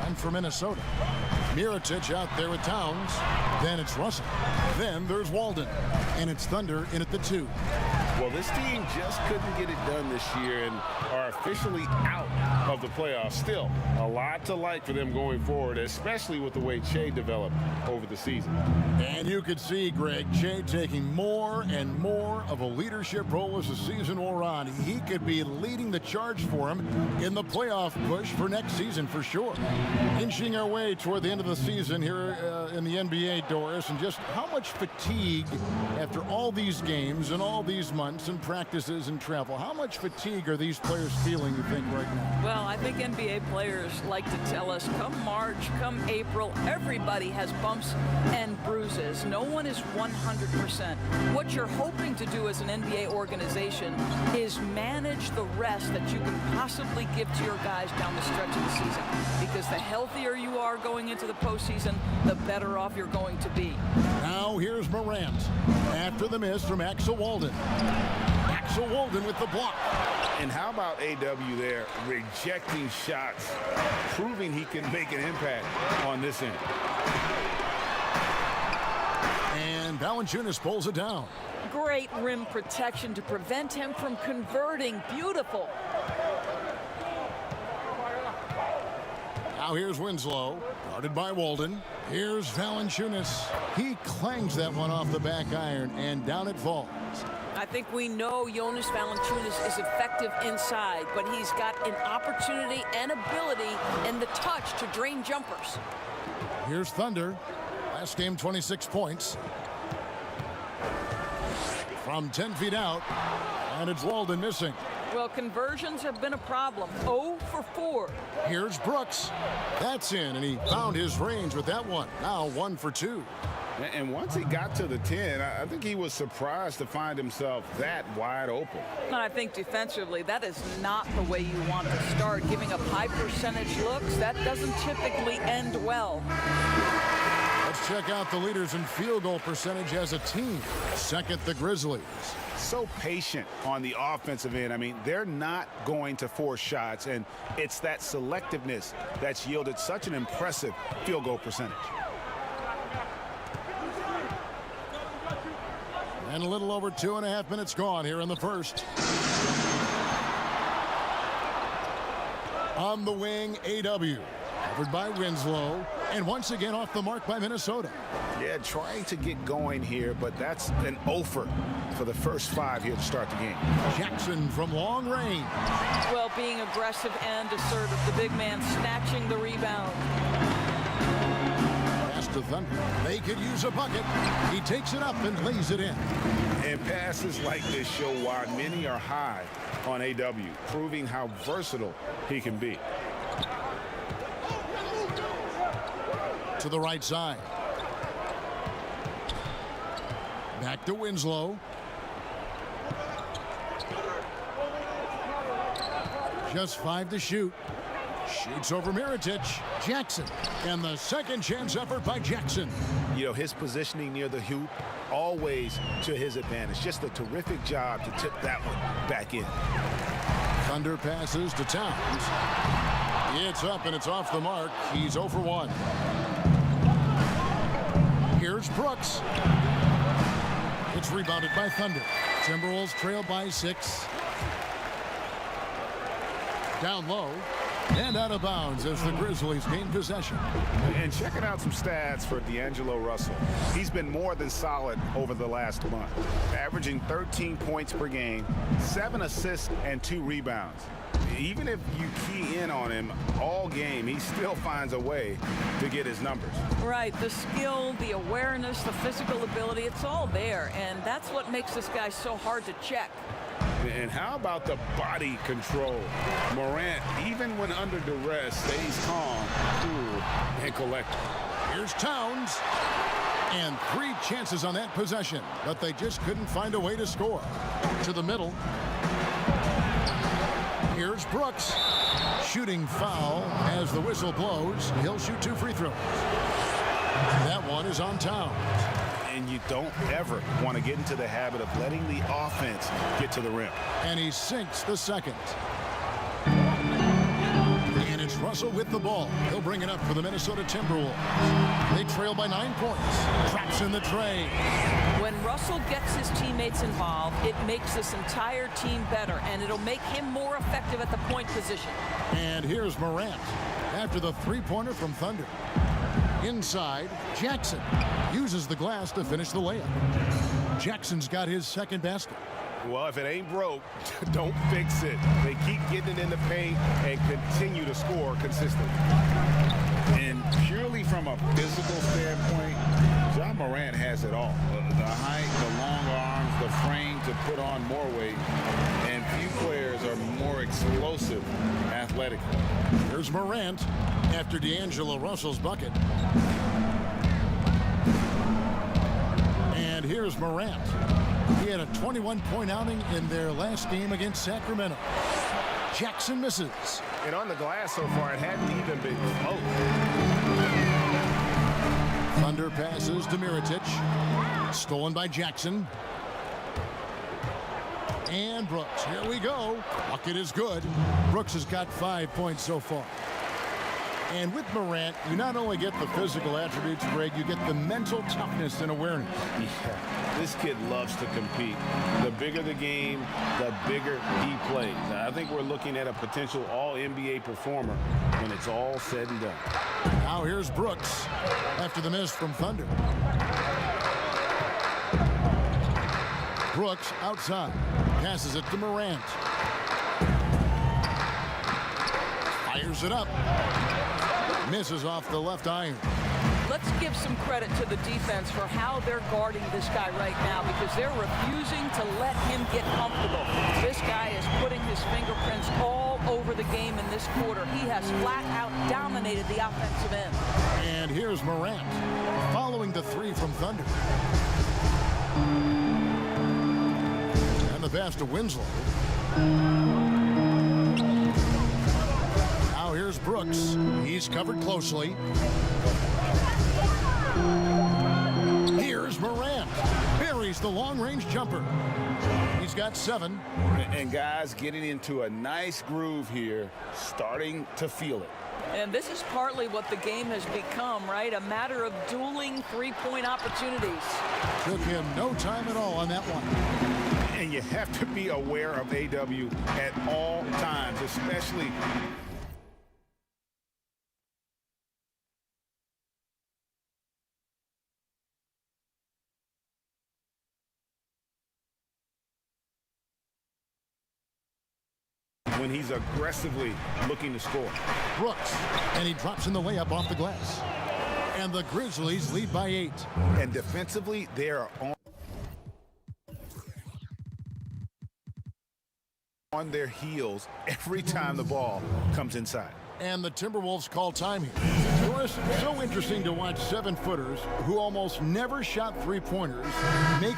And for Minnesota, Mirotic out there with Towns. Then it's Russell. Then there's Walden. And it's Thunder in at the 2. Well, this team just couldn't get it done this year and are officially out of the playoffs. Still, a lot to like for them going forward, especially with the way Che developed over the season. And you could see, Greg, Che taking more and more of a leadership role as the season wore on. He could be leading the charge for him in the playoff push for next season for sure. Inching our way toward the end of the season here in the NBA, Doris, and just how much fatigue after all these games and all these months and practices and travel. How much fatigue are these players feeling, you think, right now? Well, I think NBA players like to tell us, come March, come April, everybody has bumps and bruises. No one is 100%. What you're hoping to do as an NBA organization is manage the rest that you can possibly give to your guys down the stretch of the season. Because the healthier you are going into the postseason, the better off you're going to be. Now here's Morant after the miss from Axel Walden. Axel Walden with the block. And how about AW there rejecting shots, proving he can make an impact on this end. And Valanciunas pulls it down. Great rim protection to prevent him from converting. Beautiful. Now here's Winslow, guarded by Walden. Here's Valanciunas. He clangs that one off the back iron, and down it falls. I think we know Jonas Valanciunas is effective inside, but he's got an opportunity and ability and the touch to drain jumpers. Here's Thunder. Last game, 26 points. From 10 feet out, and it's Walden missing. Well, conversions have been a problem. 0 for 4. Here's Brooks. That's in, and he found his range with that one. Now 1 for 2. And once he got to the 10, I think he was surprised to find himself that wide open. And I think defensively, that is not the way you want to start. Giving up high percentage looks, that doesn't typically end well. Let's check out the leaders in field goal percentage as a team. Second, the Grizzlies. So patient on the offensive end. I mean, they're not going to force shots, and it's that selectiveness that's yielded such an impressive field goal percentage. And a little over 2.5 minutes gone here in the first. On the wing, AW. Covered by Winslow. And once again off the mark by Minnesota. Yeah, trying to get going here, but that's an offer for the first 5 here to start the game. Jackson from long range. Well, being aggressive and assertive. The big man snatching the rebound. To Thunder. They could use a bucket. He takes it up and lays it in. And passes like this show why many are high on AW, proving how versatile he can be. To the right side. Back to Winslow. Just 5 to shoot. Shoots over Mirotic. Jackson. And the second chance effort by Jackson. You know, his positioning near the hoop, always to his advantage. Just a terrific job to tip that one back in. Thunder passes to Towns. It's up and it's off the mark. He's 0 for 1. Here's Brooks. It's rebounded by Thunder. Timberwolves trail by 6. Down low. And out of bounds as the Grizzlies gain possession. And checking out some stats for D'Angelo Russell. He's been more than solid over the last month, averaging 13 points per game, 7 assists, and 2 rebounds. Even if you key in on him all game, he still finds a way to get his numbers. Right, the skill, the awareness, the physical ability, it's all there. And that's what makes this guy so hard to check. And how about the body control? Morant, even when under duress, stays calm, cool, and collected. Here's Towns. And 3 chances on that possession, but they just couldn't find a way to score. To the middle. Here's Brooks. Shooting foul as the whistle blows. He'll shoot 2 free throws. That one is on Towns. And you don't ever want to get into the habit of letting the offense get to the rim. And he sinks the second. And it's Russell with the ball. He'll bring it up for the Minnesota Timberwolves. They trail by 9 points. Traps in the tray. When Russell gets his teammates involved, it makes this entire team better, and it'll make him more effective at the point position. And here's Morant after the three-pointer from Thunder. Inside, Jackson uses the glass to finish the layup. Jackson's got his second basket. Well, if it ain't broke, don't fix it. They keep getting it in the paint and continue to score consistently. And purely from a physical standpoint, Ja Morant has it all. The height, the long arms, the frame to put on more weight. And few players are more explosive athletically. Here's Morant after D'Angelo Russell's bucket. And here's Morant. He had a 21-point outing in their last game against Sacramento. Jackson misses. And on the glass so far, it hadn't even been close. Thunder passes to Mirotic. Stolen by Jackson. And Brooks. Here we go. Bucket is good. Brooks has got 5 points so far. And with Morant, you not only get the physical attributes, Greg, you get the mental toughness and awareness. Yeah, this kid loves to compete. The bigger the game, the bigger he plays. Now, I think we're looking at a potential all-NBA performer when it's all said and done. Now here's Brooks after the miss from Thunder. Brooks outside. Passes it to Morant. Fires it up. Misses off the left iron. Let's give some credit to the defense for how they're guarding this guy right now, because they're refusing to let him get comfortable. This guy is putting his fingerprints all over the game in this quarter. He has flat out dominated the offensive end. And here's Morant following the 3 from Thunder. And the pass to Winslow. Now here's Brooks. He's covered closely. Here's Morant. Buries the long-range jumper. He's got 7. And guys getting into a nice groove here, starting to feel it. And this is partly what the game has become, right? A matter of dueling three-point opportunities. Took him no time at all on that one. And you have to be aware of AW at all times, especially when he's aggressively looking to score. Brooks, and he drops in the layup off the glass. And the Grizzlies lead by 8. And defensively, they are on their heels every time the ball comes inside. And the Timberwolves call time here. It was so interesting to watch 7-footers who almost never shot three-pointers make...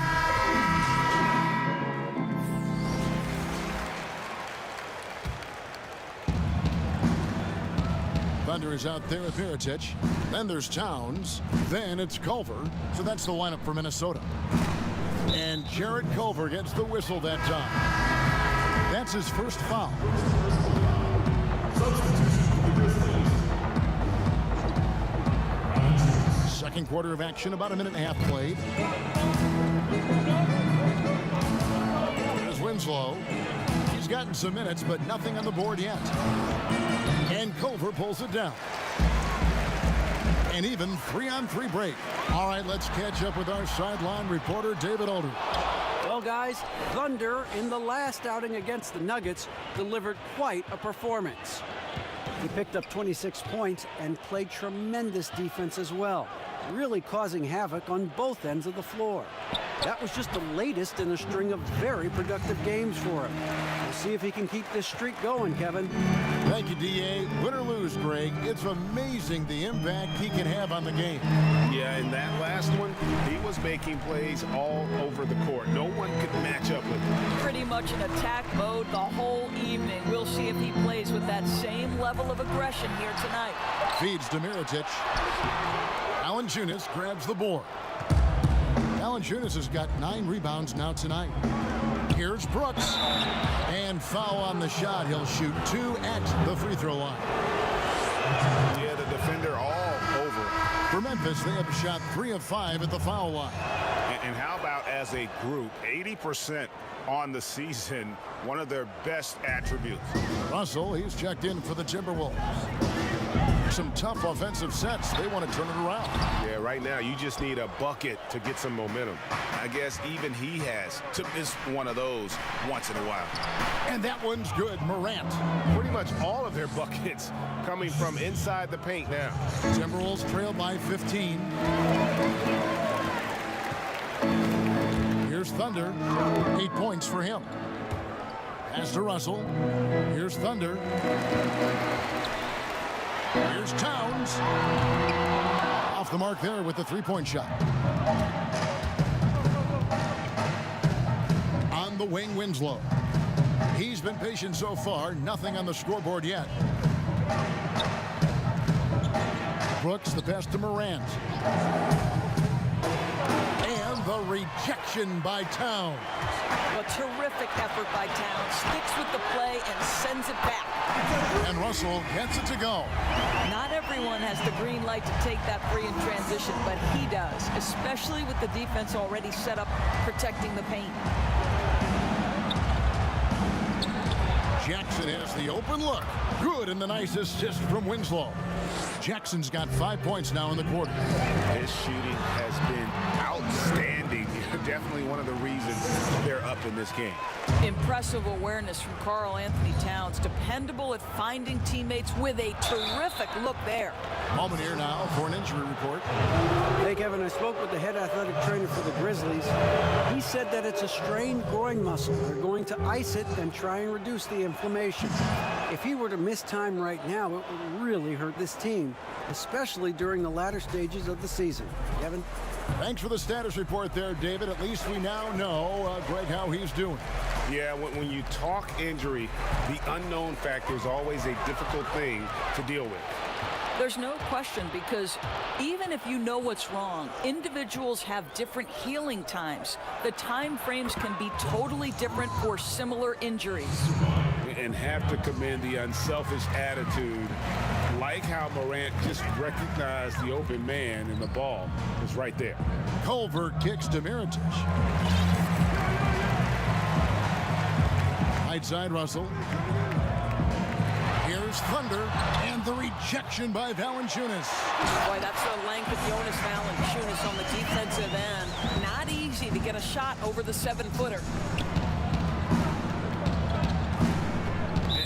Thunder is out there with Mirotic. Then there's Towns. Then it's Culver. So that's the lineup for Minnesota. And Jared Culver gets the whistle that time. That's his first foul. Second quarter of action, about a minute and a half played. There's Winslow. He's gotten some minutes, but nothing on the board yet. And Culver pulls it down. An even 3-on-3 break. All right, let's catch up with our sideline reporter, David Aldridge. Well, guys, Thunder in the last outing against the Nuggets delivered quite a performance. He picked up 26 points and played tremendous defense as well, really causing havoc on both ends of the floor. That was just the latest in a string of very productive games for him. We'll see if he can keep this streak going, Kevin. Thank you, D.A. Win or lose, Greg, it's amazing the impact he can have on the game. Yeah, in that last one, he was making plays all over the court. No one could match up with him. Pretty much in attack mode the whole evening. We'll see if he plays with that same level of aggression here tonight. Feeds to Mirotic. Valanciunas grabs the board. Valanciunas has got 9 rebounds now tonight. Here's Brooks. And foul on the shot. He'll shoot 2 at the free throw line. Yeah, the defender all over. For Memphis, they have shot 3 of 5 at the foul line. And how about as a group, 80% on the season, one of their best attributes. Russell, he's checked in for the Timberwolves. Some tough offensive sets. They want to turn it around. Yeah, right now you just need a bucket to get some momentum. I guess even he has to miss one of those once in a while. And that one's good. Morant. Pretty much all of their buckets coming from inside the paint now. Timberwolves trail by 15. Here's Thunder. 8 points for him. Pass to Russell. Here's Thunder. Here's Towns. Off the mark there with the three-point shot. On the wing, Winslow. He's been patient so far. Nothing on the scoreboard yet. Brooks, the pass to Morant. And the rejection by Towns. A terrific effort by Towns. Sticks with the play and sends it back. And Russell gets it to go. Not everyone has the green light to take that free in transition, but he does, especially with the defense already set up protecting the paint. Jackson has the open look. Good, and the nice assist from Winslow. Jackson's got 5 points now in the quarter. His shooting has been outstanding. Definitely one of the reasons they're up in this game. Impressive awareness from Karl Anthony Towns. Dependable at finding teammates with a terrific look there. Moment here now for an injury report. Hey, Kevin, I spoke with the head athletic trainer for the Grizzlies. He said that it's a strained groin muscle. They're going to ice it and try and reduce the inflammation. If he were to miss time right now, it would really hurt this team, especially during the latter stages of the season. Kevin? Thanks for the status report there, David. At least we now know, Greg, how he's doing. Yeah, when you talk injury, the unknown factor is always a difficult thing to deal with. There's no question, because even if you know what's wrong, individuals have different healing times. The time frames can be totally different for similar injuries. And have to commend the unselfish attitude, like how Morant just recognized the open man and the ball is right there. Culver kicks to Mirotic. Right side, Russell. Here's Thunder, and the rejection by Valanciunas. Boy, that's the length of Jonas Valanciunas on the defensive end. Not easy to get a shot over the 7-footer.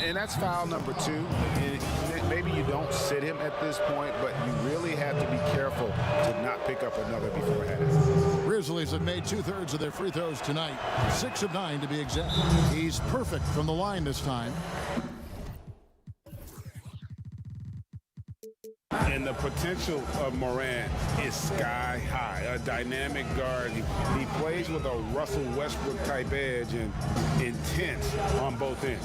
And that's foul number 2. And maybe you don't sit him at this point, but you really have to be careful to not pick up another before half. Grizzlies have made 2/3 of their free throws tonight. 6 of 9 to be exact. He's perfect from the line this time. And the potential of Morant is sky high. A dynamic guard. He plays with a Russell Westbrook type edge and intense on both ends.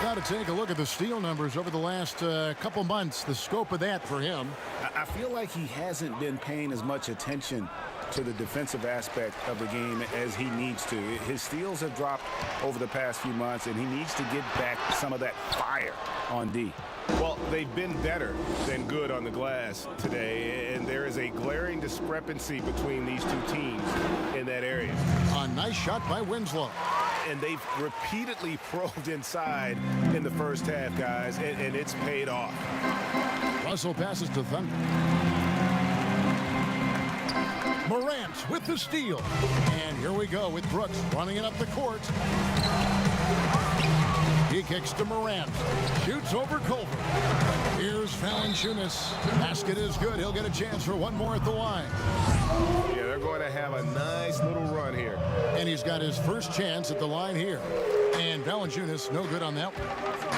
Got to take a look at the steal numbers over the last couple months. The scope of that for him. I feel like he hasn't been paying as much attention to the defensive aspect of the game as he needs to. His steals have dropped over the past few months, and he needs to get back some of that fire on D. Well, they've been better than good on the glass today, and there is a glaring discrepancy between these two teams in that area. A nice shot by Winslow. And they've repeatedly probed inside in the first half, guys, and it's paid off. Russell passes to Thunder. Morant with the steal. And here we go with Brooks running it up the court. He kicks to Morant. Shoots over Culver. Here's Valanciunas. Basket is good. He'll get a chance for one more at the line. Yeah, they're going to have a nice little run here. And he's got his first chance at the line here. And Valanciunas, no good on that one.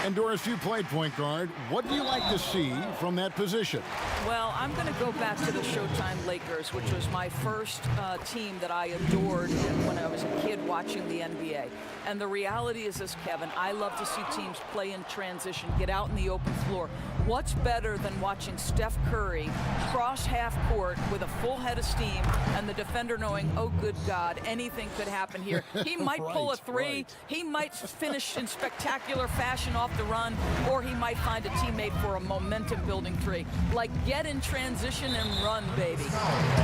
And Doris, you played point guard. What do you like to see from that position? Well, I'm going to go back to the Showtime Lakers, which was my first team that I adored when I was a kid watching the NBA. And the reality is this, Kevin, I love to see teams play in transition, get out in the open floor. What's better than watching Steph Curry cross half court with a full head of steam and the defender knowing, oh, good God, anything could happen here. He might pull a three. Right. He might finish in spectacular fashion off the run, or he might find a teammate for a momentum-building three. Like, get in transition and run, baby.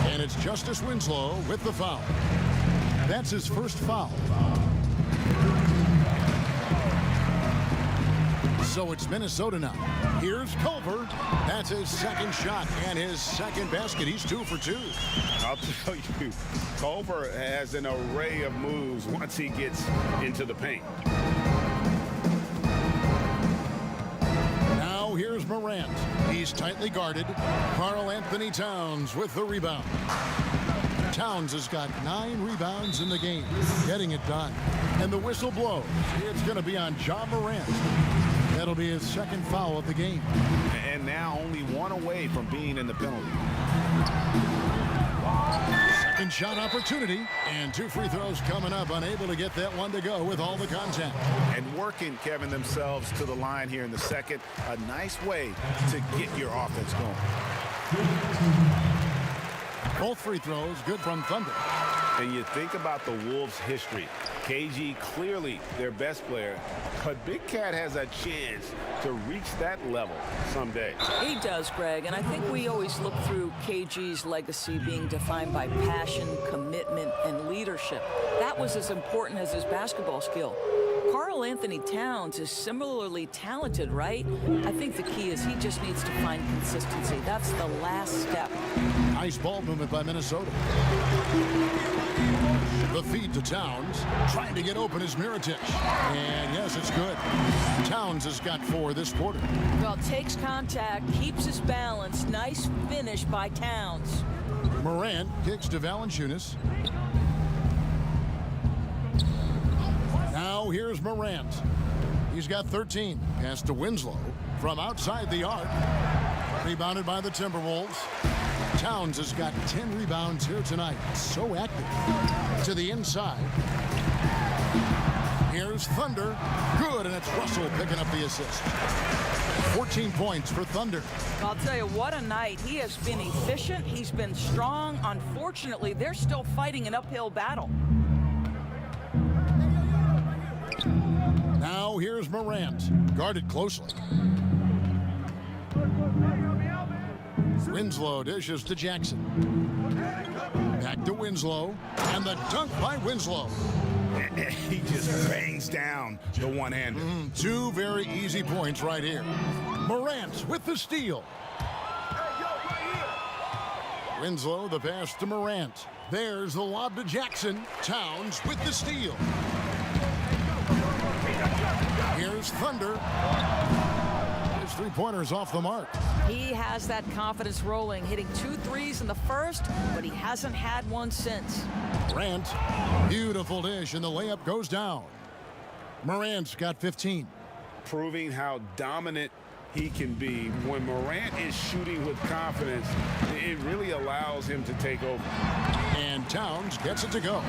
And it's Justice Winslow with the foul. That's his first foul. So it's Minnesota now. Here's Culver. That's his second shot and his second basket. He's 2 for 2. I'll tell you, Culver has an array of moves once he gets into the paint. Now here's Morant. He's tightly guarded. Karl Anthony Towns with the rebound. Towns has got 9 rebounds in the game, getting it done. And the whistle blows. It's going to be on Ja Morant. That'll be his second foul of the game. And now only one away from being in the penalty. Second shot opportunity, and 2 free throws coming up. Unable to get that one to go with all the contact. And working, Kevin, themselves to the line here in the second. A nice way to get your offense going. Both free throws good from Thunder. And you think about the Wolves' history. KG clearly their best player, but Big Cat has a chance to reach that level someday. He does, Greg, and I think we always look through KG's legacy being defined by passion, commitment, and leadership. That was as important as his basketball skill. Karl Anthony Towns is similarly talented, right? I think the key is he just needs to find consistency. That's the last step. Nice ball movement by Minnesota. The feed to Towns. Trying to get open is Mirotic. And yes, it's good. Towns has got 4 this quarter. Well, takes contact, keeps his balance. Nice finish by Towns. Morant kicks to Valanciunas. Now here's Morant. He's got 13. Pass to Winslow from outside the arc. Rebounded by the Timberwolves. Towns has got 10 rebounds here tonight. So active. To the inside. Here's Thunder. Good, and it's Russell picking up the assist. 14 points for Thunder. I'll tell you, what a night. He has been efficient. He's been strong. Unfortunately, they're still fighting an uphill battle. Now here's Morant. Guarded closely. Winslow dishes to Jackson. Back to Winslow. And the dunk by Winslow. He just bangs down the one-hander. 2 very easy points right here. Morant with the steal. Winslow, the pass to Morant. There's the lob to Jackson. Towns with the steal. Here's Thunder. His 3-pointers off the mark. He has that confidence rolling, hitting 2 threes in the first, but he hasn't had one since. Morant, beautiful dish, and the layup goes down. Morant's got 15. Proving how dominant he can be. When Morant is shooting with confidence, it really allows him to take over. And Towns gets it to go.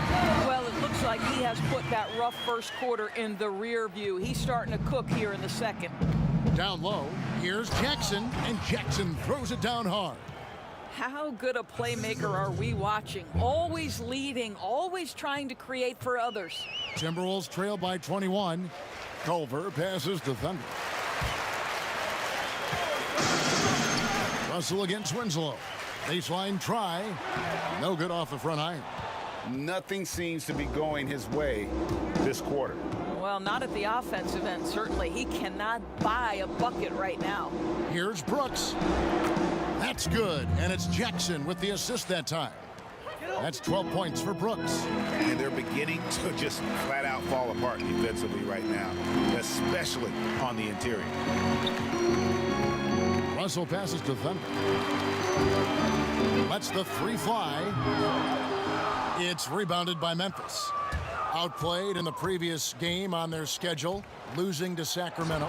Well, it looks like he has put that rough first quarter in the rear view. He's starting to cook here in the second. Down low, here's Jackson, and Jackson throws it down hard. How good a playmaker are we watching? Always leading, always trying to create for others. Timberwolves trail by 21. Culver passes to Thunder. Russell against Winslow. Baseline try. No good off the front iron. nothing seems to be going his way this quarter. Well, not at the offensive end, certainly. He cannot buy a bucket right now. Here's Brooks. That's good, and it's Jackson with the assist that time. That's 12 points for Brooks. And they're beginning to just flat out fall apart defensively right now, especially on the interior. Russell passes to Thunder. Lets the three fly. It's rebounded by Memphis. Outplayed in the previous game on their schedule, losing to Sacramento.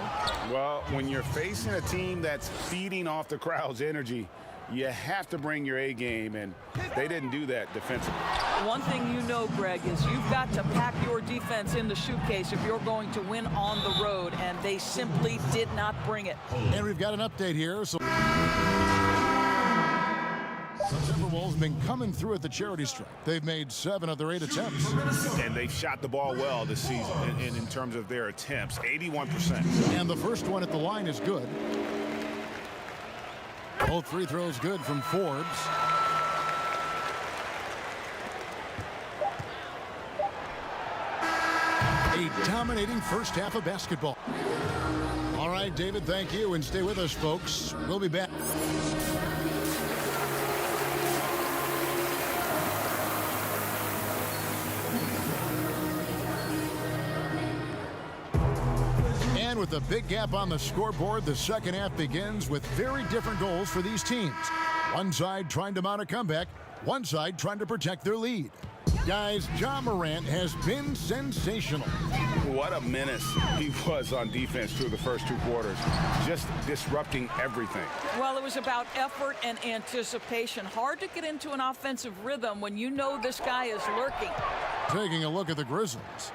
Well, when you're facing a team that's feeding off the crowd's energy, you have to bring your A game, and they didn't do that defensively. One thing you know, Greg, is you've got to pack your defense in the suitcase if you're going to win on the road, and they simply did not bring it. And we've got an update here. So the Timberwolves have been coming through at the charity stripe. They've made 7 of their 8 attempts. And they've shot the ball well this season in terms of their attempts, 81%. And the first one at the line is good. Both free throws good from Forbes. A dominating first half of basketball. All right, David, thank you, and stay with us, folks. We'll be back. And with a big gap on the scoreboard, the second half begins with very different goals for these teams. One side trying to mount a comeback, one side trying to protect their lead. Guys, Ja Morant has been sensational. What a menace he was on defense through the first 2 quarters, just disrupting everything. Well, it was about effort and anticipation. Hard to get into an offensive rhythm when you know this guy is lurking. Taking a look at the Grizzlies.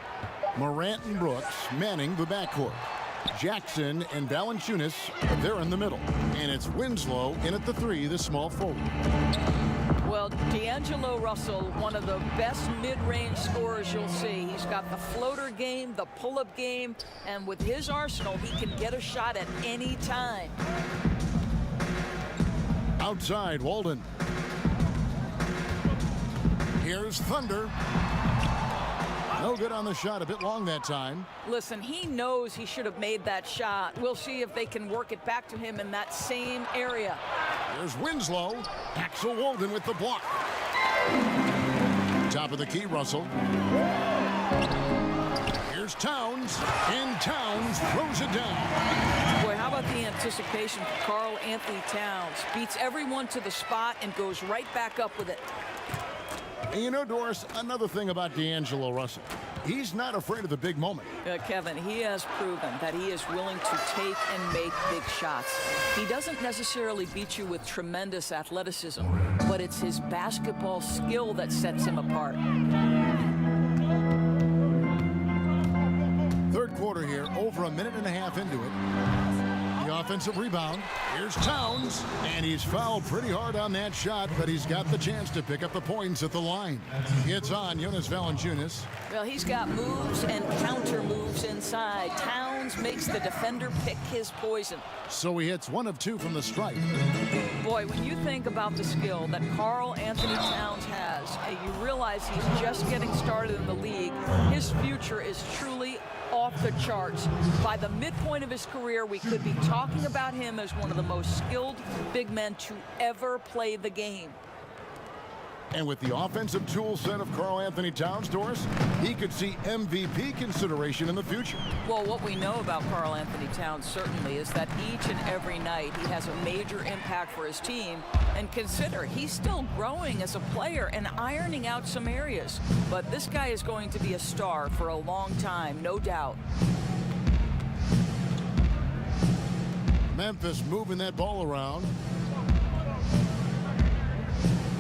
Morant and Brooks manning the backcourt. Jackson and Valanciunas, they're in the middle. And it's Winslow in at the 3, the small forward. Well, D'Angelo Russell, one of the best mid-range scorers you'll see. He's got the floater game, the pull-up game, and with his arsenal, he can get a shot at any time. Outside, Walden. Here's Thunder. No good on the shot, a bit long that time. Listen, he knows he should have made that shot. We'll see if they can work it back to him in that same area. There's Winslow. Axel Walden with the block. Top of the key, Russell. Here's Towns, and Towns throws it down. Boy, how about the anticipation for Karl Anthony Towns? Beats everyone to the spot and goes right back up with it. And you know, Doris, another thing about D'Angelo Russell. He's not afraid of the big moment. Kevin, he has proven that he is willing to take and make big shots. He doesn't necessarily beat you with tremendous athleticism, but it's his basketball skill that sets him apart. Third quarter here, over a minute and a half into it. The offensive rebound. Here's Towns, and he's fouled pretty hard on that shot, but he's got the chance to pick up the points at the line. It's on Jonas Valanciunas. Well, he's got moves and counter moves inside. Towns makes the defender pick his poison. So he hits 1 of 2 from the stripe. Boy, when you think about the skill that Karl Anthony Towns has, you realize he's just getting started in the league. His future is truly off the charts. By the midpoint of his career, we could be talking about him as one of the most skilled big men to ever play the game. And with the offensive tool set of Karl Anthony Towns, Doris, he could see MVP consideration in the future. Well, what we know about Karl Anthony Towns certainly is that each and every night he has a major impact for his team. And consider, he's still growing as a player and ironing out some areas. But this guy is going to be a star for a long time, no doubt. Memphis moving that ball around.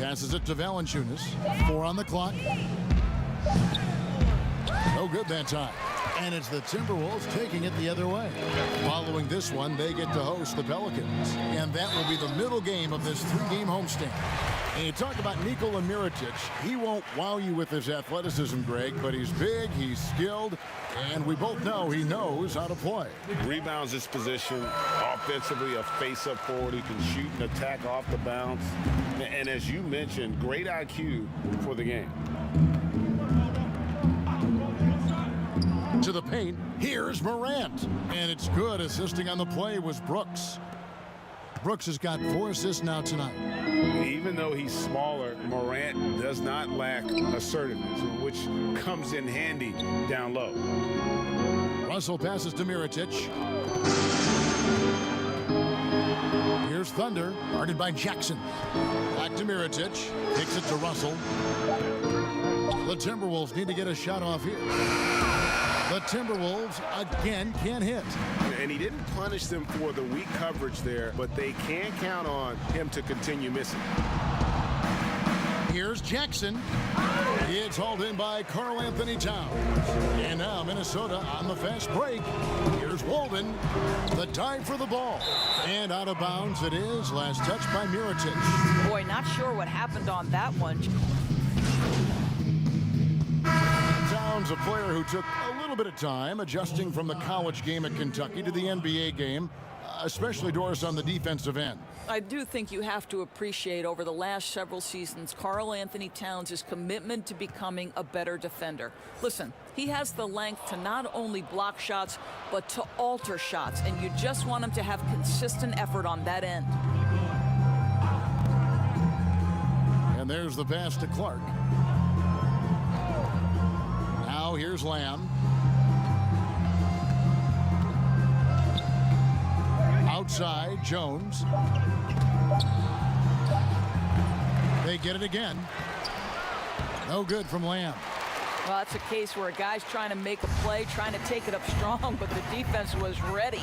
Passes it to Valanciunas. 4 on the clock. No good that time. And it's the Timberwolves taking it the other way. Following this one, they get to host the Pelicans. And that will be the middle game of this 3-game homestand. And you talk about Nikola Mirotic. He won't wow you with his athleticism, Greg, but he's big, he's skilled, and we both know he knows how to play. Rebounds his position, offensively a face-up forward. He can shoot and attack off the bounce. And as you mentioned, great IQ for the game. To the paint, here's Morant. And it's good. Assisting on the play was Brooks. Brooks has got 4 assists now tonight. Even though he's smaller, Morant does not lack assertiveness, which comes in handy down low. Russell passes to Mirotic. Here's Thunder, guarded by Jackson. Back to Mirotic. Takes it to Russell. The Timberwolves need to get a shot off here. The Timberwolves again can't hit. And he didn't punish them for the weak coverage there, but they can count on him to continue missing. Here's Jackson. It's hauled in by Karl Anthony Towns. And now Minnesota on the fast break. Here's Walden. The dive for the ball. And out of bounds it is. Last touch by Mirotic. Boy, not sure what happened on that one. Towns, a player who took a little bit of time adjusting from the college game at Kentucky to the NBA game, especially, Doris, on the defensive end. I do think you have to appreciate over the last several seasons Karl Anthony Towns' commitment to becoming a better defender. Listen, he has the length to not only block shots, but to alter shots, and you just want him to have consistent effort on that end. And there's the pass to Clark. Now here's Lamb. Outside, Jones. They get it again. No good from Lamb. Well, that's a case where a guy's trying to make a play, trying to take it up strong, but the defense was ready.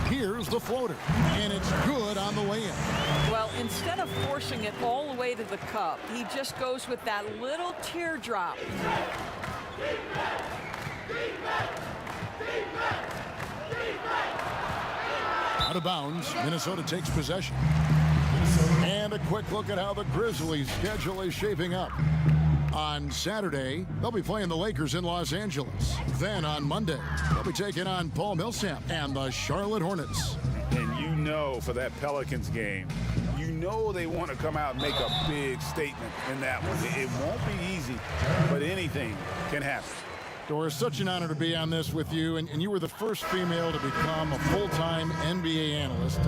Here's the floater, and it's good on the way in. Well, instead of forcing it all the way to the cup, he just goes with that little teardrop. Out of bounds, Minnesota takes possession. And a quick look at how the Grizzlies' schedule is shaping up. On Saturday, they'll be playing the Lakers in Los Angeles. Then on Monday, they'll be taking on Paul Millsap and the Charlotte Hornets. And you know, for that Pelicans game, you know they want to come out and make a big statement in that one. It won't be easy, but anything can happen. Doris, such an honor to be on this with you, and you were the first female to become a full-time NBA analyst,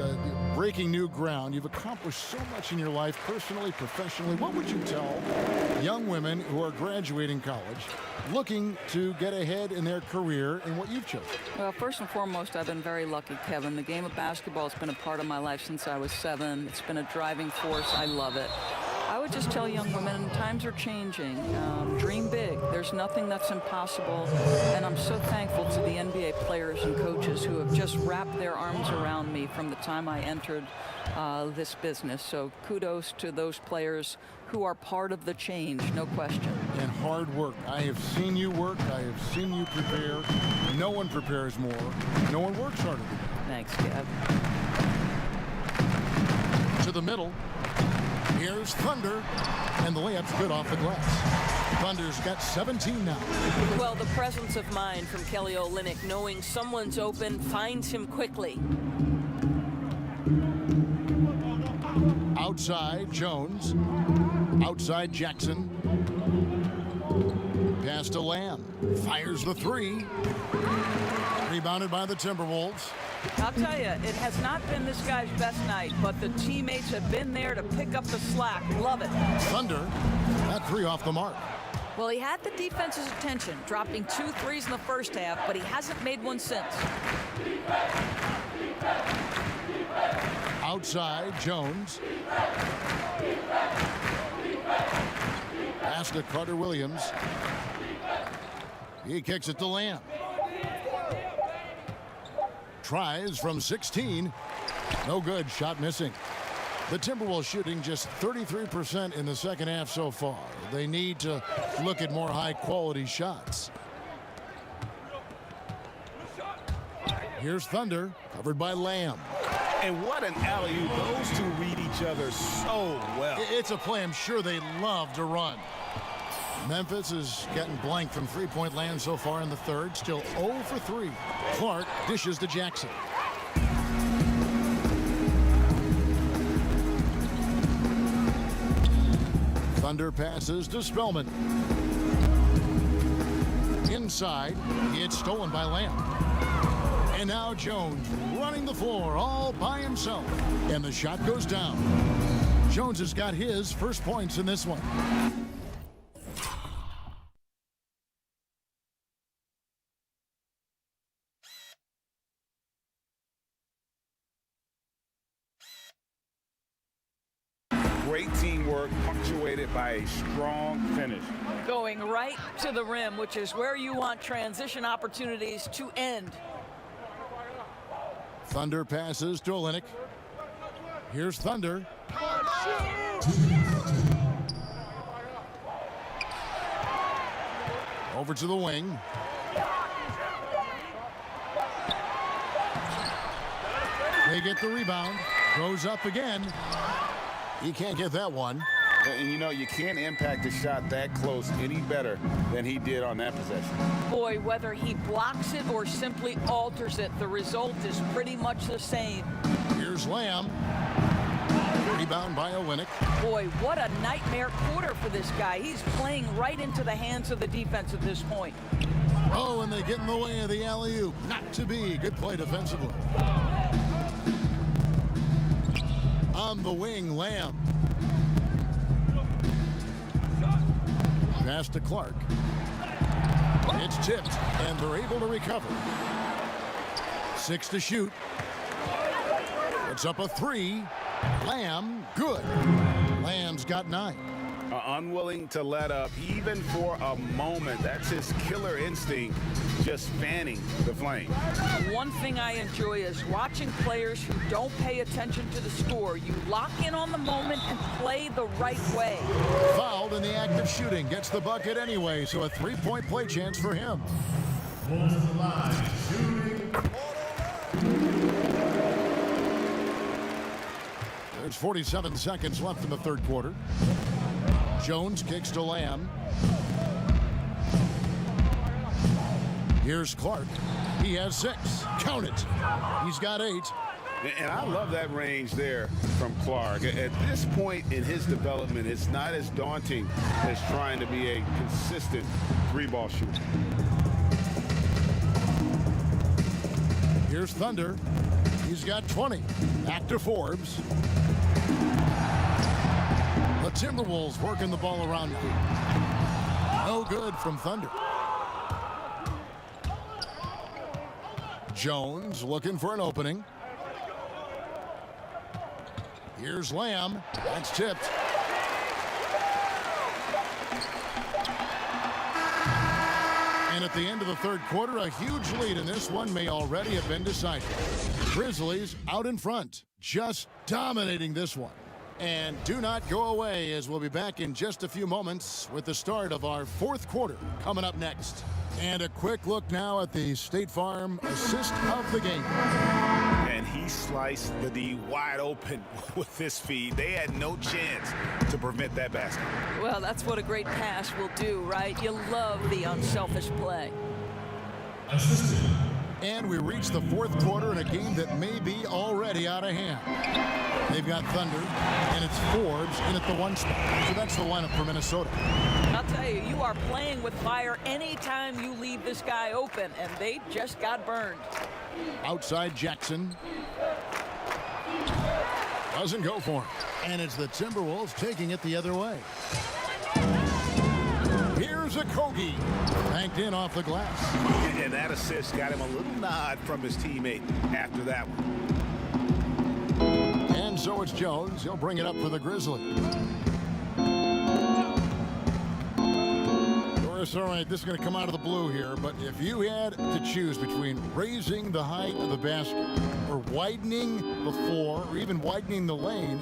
breaking new ground. You've accomplished so much in your life, personally, professionally. What would you tell young women who are graduating college, looking to get ahead in their career in what you've chosen? Well, first and foremost, I've been very lucky, Kevin. The game of basketball has been a part of my life since I was 7. It's been a driving force. I love it. I would just tell young women, times are changing. Dream big. There's nothing that's impossible. And I'm so thankful to the NBA players and coaches who have just wrapped their arms around me from the time I entered this business. So kudos to those players who are part of the change, no question. And hard work. I have seen you work. I have seen you prepare. No one prepares more. No one works harder than you. Thanks, Kev. To the middle. Here's Thunder, and the layup's good off the glass. Thunder's got 17 now. Well, the presence of mind from Kelly Olynyk, knowing someone's open, finds him quickly. Outside, Jones. Outside, Jackson. Pass to Lamb. Fires the 3. Rebounded by the Timberwolves. I'll tell you, it has not been this guy's best night, but the teammates have been there to pick up the slack. Love it. Thunder, that 3 off the mark. Well, he had the defense's attention, dropping 2 threes in the first half, but he hasn't made one since. Outside, Jones. Pass to Carter Williams. He kicks it to Lamb. Tries from 16. No good. Shot missing. The Timberwolves shooting just 33% in the second half so far. They need to look at more high-quality shots. Here's Thunder, covered by Lamb. And what an alley-oop. Those two read each other so well. It's a play I'm sure they love to run. Memphis is getting blanked from three-point land so far in the third. Still 0 for 3. Clark dishes to Jackson. Thunder passes to Spellman. Inside, it's stolen by Lamb. And now Jones running the floor all by himself. And the shot goes down. Jones has got his first points in this one. Great teamwork punctuated by a strong finish. Going right to the rim, which is where you want transition opportunities to end. Thunder passes to Olynyk. Here's Thunder. Over to the wing. They get the rebound. Goes up again. He can't get that one. And you know, you can't impact a shot that close any better than he did on that possession. Boy, whether he blocks it or simply alters it, the result is pretty much the same. Here's Lamb. Rebound by Olynyk. Boy, what a nightmare quarter for this guy. He's playing right into the hands of the defense at this point. Oh, and they get in the way of the alley-oop. Not to be. Good play defensively. On the wing, Lamb. Pass to Clark. It's tipped, and they're able to recover. 6 to shoot. It's up a 3. Lamb, good. Lamb's got 9. Unwilling to let up even for a moment. That's his killer instinct, just fanning the flame. One thing I enjoy is watching players who don't pay attention to the score. You lock in on the moment and play the right way. Fouled in the act of shooting. Gets the bucket anyway, so a 3-point play chance for him. There's 47 seconds left in the third quarter. Jones kicks to Lamb. Here's Clark. He has 6. Count it. He's got 8. And I love that range there from Clark. At this point in his development, it's not as daunting as trying to be a consistent 3-ball shooter. Here's Thunder. He's got 20. Back to Forbes. The Timberwolves working the ball around now. No good from Thunder. Jones looking for an opening. Here's Lamb. That's tipped. And at the end of the third quarter, a huge lead in this one may already have been decided. Grizzlies out in front, just dominating this one. And do not go away, as we'll be back in just a few moments with the start of our fourth quarter coming up next. And a quick look now at the State Farm assist of the game. And he sliced the D wide open with his feed. They had no chance to prevent that basket. Well, that's what a great pass will do, right? You love the unselfish play. And we reach the fourth quarter in a game that may be already out of hand. They've got Thunder, and it's Forbes in at the 1 spot. So that's the lineup for Minnesota. I'll tell you, you are playing with fire anytime you leave this guy open, and they just got burned. Outside Jackson. Doesn't go for him. And it's the Timberwolves taking it the other way. Here's a Kogi. Banked in off the glass. And that assist got him a little nod from his teammate after that one. And so it's Jones. He'll bring it up for the Grizzlies. Doris, all right, this is going to come out of the blue here, but if you had to choose between raising the height of the basket or widening the floor or even widening the lane,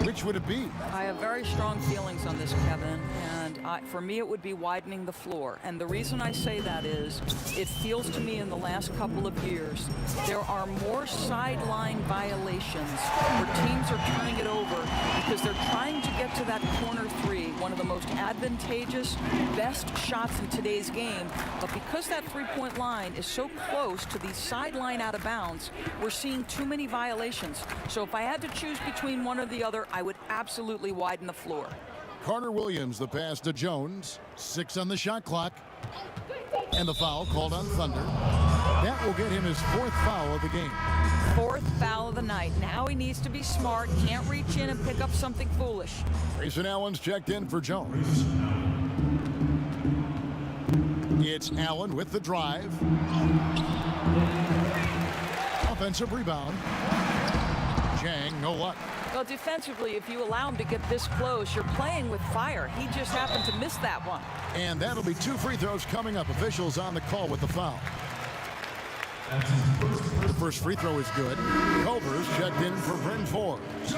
which would it be? I have very strong feelings on this, Kevin, and for me it would be widening the floor. And the reason I say that is it feels to me in the last couple of years there are more sideline violations where teams are turning it over because they're trying to get to that corner 3, one of the most advantageous, best shots in today's game. But because that 3-point line is so close to the sideline out of bounds, we're seeing too many violations. So if I had to choose between one or the other, I would absolutely widen the floor. Carter Williams, the pass to Jones. 6 on the shot clock. And the foul called on Thunder. That will get him his 4th foul of the game. 4th foul of the night. Now he needs to be smart. Can't reach in and pick up something foolish. Grayson Allen's checked in for Jones. It's Allen with the drive. Offensive rebound. Jang, no luck. Well, defensively, if you allow him to get this close, you're playing with fire. He just happened to miss that one. And that'll be 2 free throws coming up. Officials on the call with the foul. The first free throw is good. Culver's checked in for Bryn Forbes.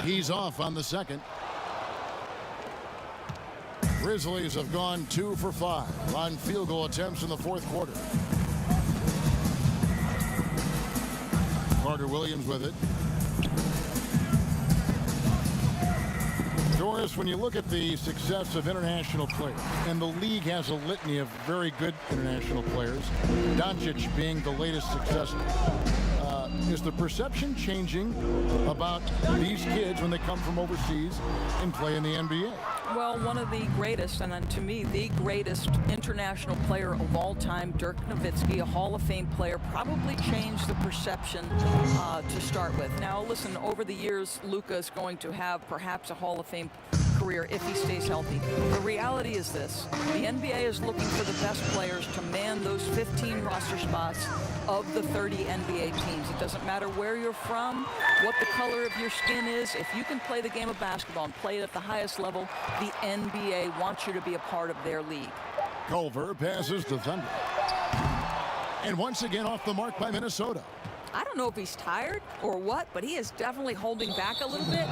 He's off on the second. Grizzlies have gone 2 for 5 on field goal attempts in the 4th quarter. Carter Williams with it. Doris, when you look at the success of international players, and the league has a litany of very good international players, Doncic being the latest successor, is the perception changing about these kids when they come from overseas and play in the NBA? Well, one of the greatest, and to me, the greatest international player of all time, Dirk Nowitzki, a Hall of Fame player, probably changed the perception to start with. Now, listen, over the years, Luka is going to have perhaps a Hall of Fame career if he stays healthy. The reality is this: the NBA is looking for the best players to man those 15 roster spots of the 30 NBA teams. It doesn't matter where you're from, what the color of your skin is. If you can play the game of basketball and play it at the highest level, the NBA wants you to be a part of their league. Culver passes to Thunder. And once again off the mark by Minnesota. I don't know if he's tired or what, but he is definitely holding back a little bit.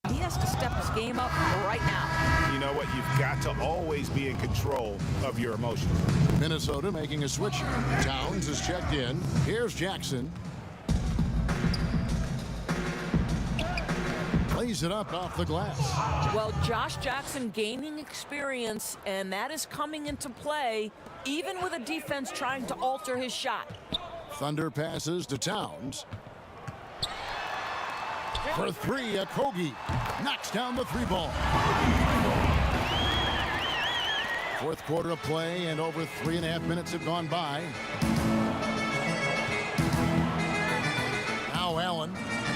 He has to step his game up right now. You know what? You've got to always be in control of your emotions. Minnesota making a switch. Towns is checked in. Here's Jackson. Plays it up off the glass. Well, Josh Jackson gaining experience, and that is coming into play, even with a defense trying to alter his shot. Thunder passes to Towns. For 3, Okogie knocks down the 3 ball. 4th quarter of play, and over 3.5 minutes have gone by. Now Allen,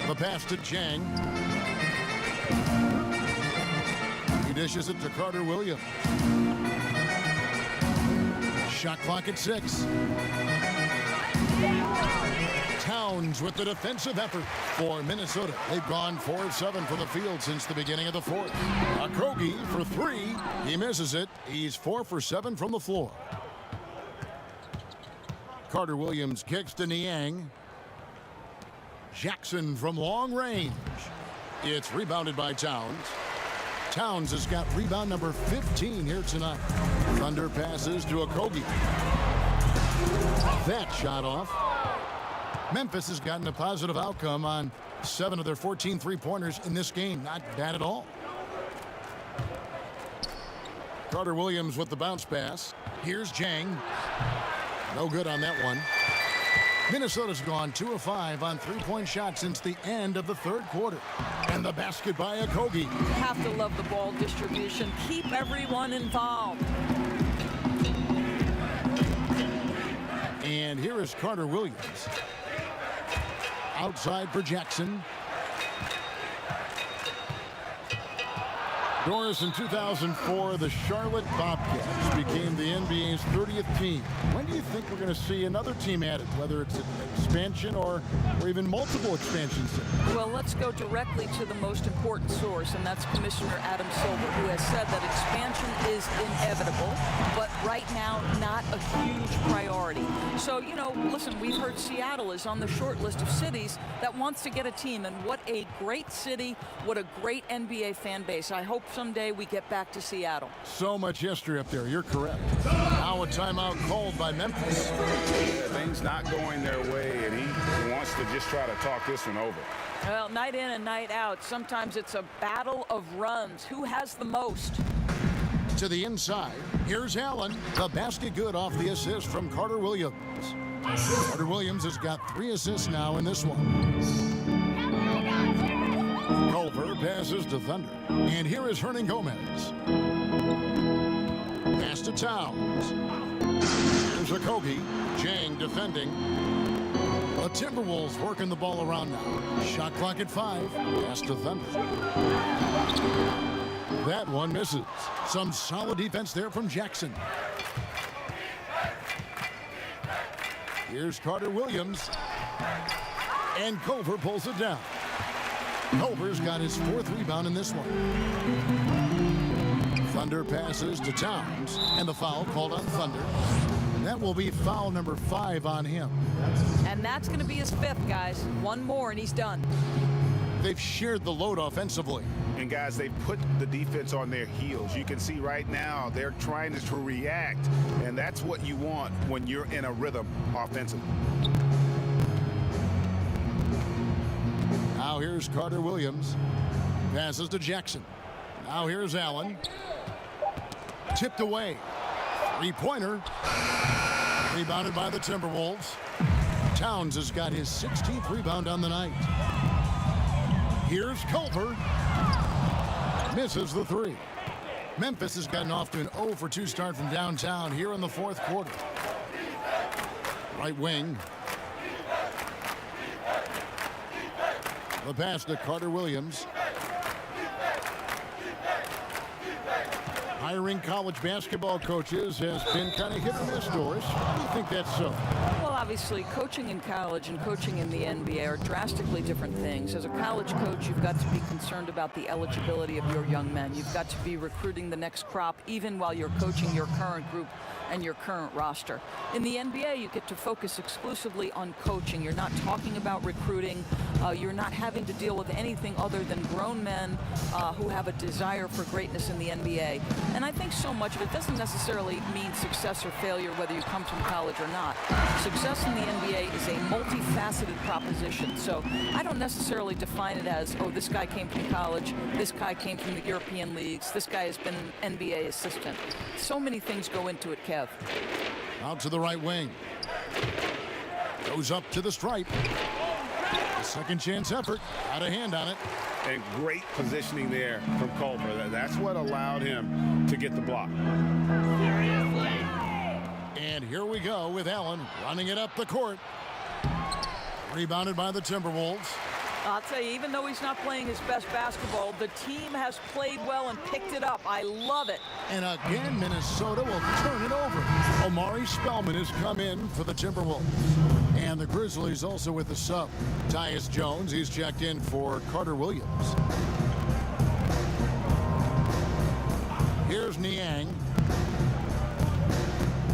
the pass to Jang. He dishes it to Carter Williams. Shot clock at 6. Towns with the defensive effort for Minnesota. They've gone 4 of 7 from the field since the beginning of the 4th. Okogie for 3. He misses it. He's 4 for 7 from the floor. Carter Williams kicks to Niang. Jackson from long range. It's rebounded by Towns. Towns has got rebound number 15 here tonight. Thunder passes to Okogie. That shot off. Memphis has gotten a positive outcome on 7 of their 14 three-pointers in this game. Not bad at all. Carter Williams with the bounce pass. Here's Jang. No good on that one. Minnesota's gone 2 of 5 on three-point shots since the end of the 3rd quarter. And the basket by Okogie. You have to love the ball distribution. Keep everyone involved. And here is Carter Williams. Outside for Jackson. Doris, in 2004, the Charlotte Bobcats became the NBA's 30th team. When do you think we're going to see another team added, whether it's an expansion or even multiple expansions? Well, let's go directly to the most important source, and that's Commissioner Adam Silver, who has said that expansion is inevitable, but right now, not a huge priority. So, you know, listen, we've heard Seattle is on the short list of cities that wants to get a team, and what a great city, what a great NBA fan base. I hope someday we get back to Seattle. So much history up there. You're correct. Now a timeout called by Memphis. Things not going their way, and he wants to just try to talk this one over. Well, night in and night out, sometimes it's a battle of runs. Who has the most? To the inside. Here's Allen. The basket good off the assist from Carter Williams. Carter Williams has got 3 assists now in this one. Culver passes to Thunder. And here is Hernan Gomez. Pass to Towns. Here's Okogie. Jang defending. The Timberwolves working the ball around now. Shot clock at 5. Pass to Thunder. That one misses. Some solid defense there from Jackson. Here's Carter Williams. And Culver pulls it down. Culver's got his 4th rebound in this one. Thunder passes to Towns. And the foul called on Thunder. That will be foul number 5 on him. And that's going to be his 5th, guys. One more and he's done. They've shared the load offensively. And guys, they put the defense on their heels. You can see right now they're trying to react, and that's what you want when you're in a rhythm offensively. Now here's Carter Williams. Passes to Jackson. Now here's Allen. Tipped away. 3-pointer. Rebounded by the Timberwolves. Towns has got his 16th rebound on the night. Here's Culver. Misses the 3. Memphis has gotten off to an 0 for 2 start from downtown here in the 4th quarter. Right wing. The pass to Carter Williams. Hiring college basketball coaches has been kind of hit or miss, Doris. Why do you think that's so? Well, obviously, coaching in college and coaching in the NBA are drastically different things. As a college coach, you've got to be concerned about the eligibility of your young men. You've got to be recruiting the next crop, even while you're coaching your current group and your current roster. In the NBA, you get to focus exclusively on coaching. You're not talking about recruiting. You're not having to deal with anything other than grown men who have a desire for greatness in the NBA. And I think so much of it doesn't necessarily mean success or failure, whether you come from college or not. Success in the NBA is a multifaceted proposition. So I don't necessarily define it as, oh, this guy came from college, this guy came from the European leagues, this guy has been an NBA assistant. So many things go into it, Kev. Out to the right wing. Goes up to the stripe. A second chance effort. Got a hand on it. And great positioning there from Culver. That's what allowed him to get the block. And here we go with Allen running it up the court. Rebounded by the Timberwolves. I'll tell you, even though he's not playing his best basketball, the team has played well and picked it up. I love it. And again, Minnesota will turn it over. Omari Spellman has come in for the Timberwolves. And the Grizzlies also with the sub. Tyus Jones, he's checked in for Carter Williams. Here's Niang.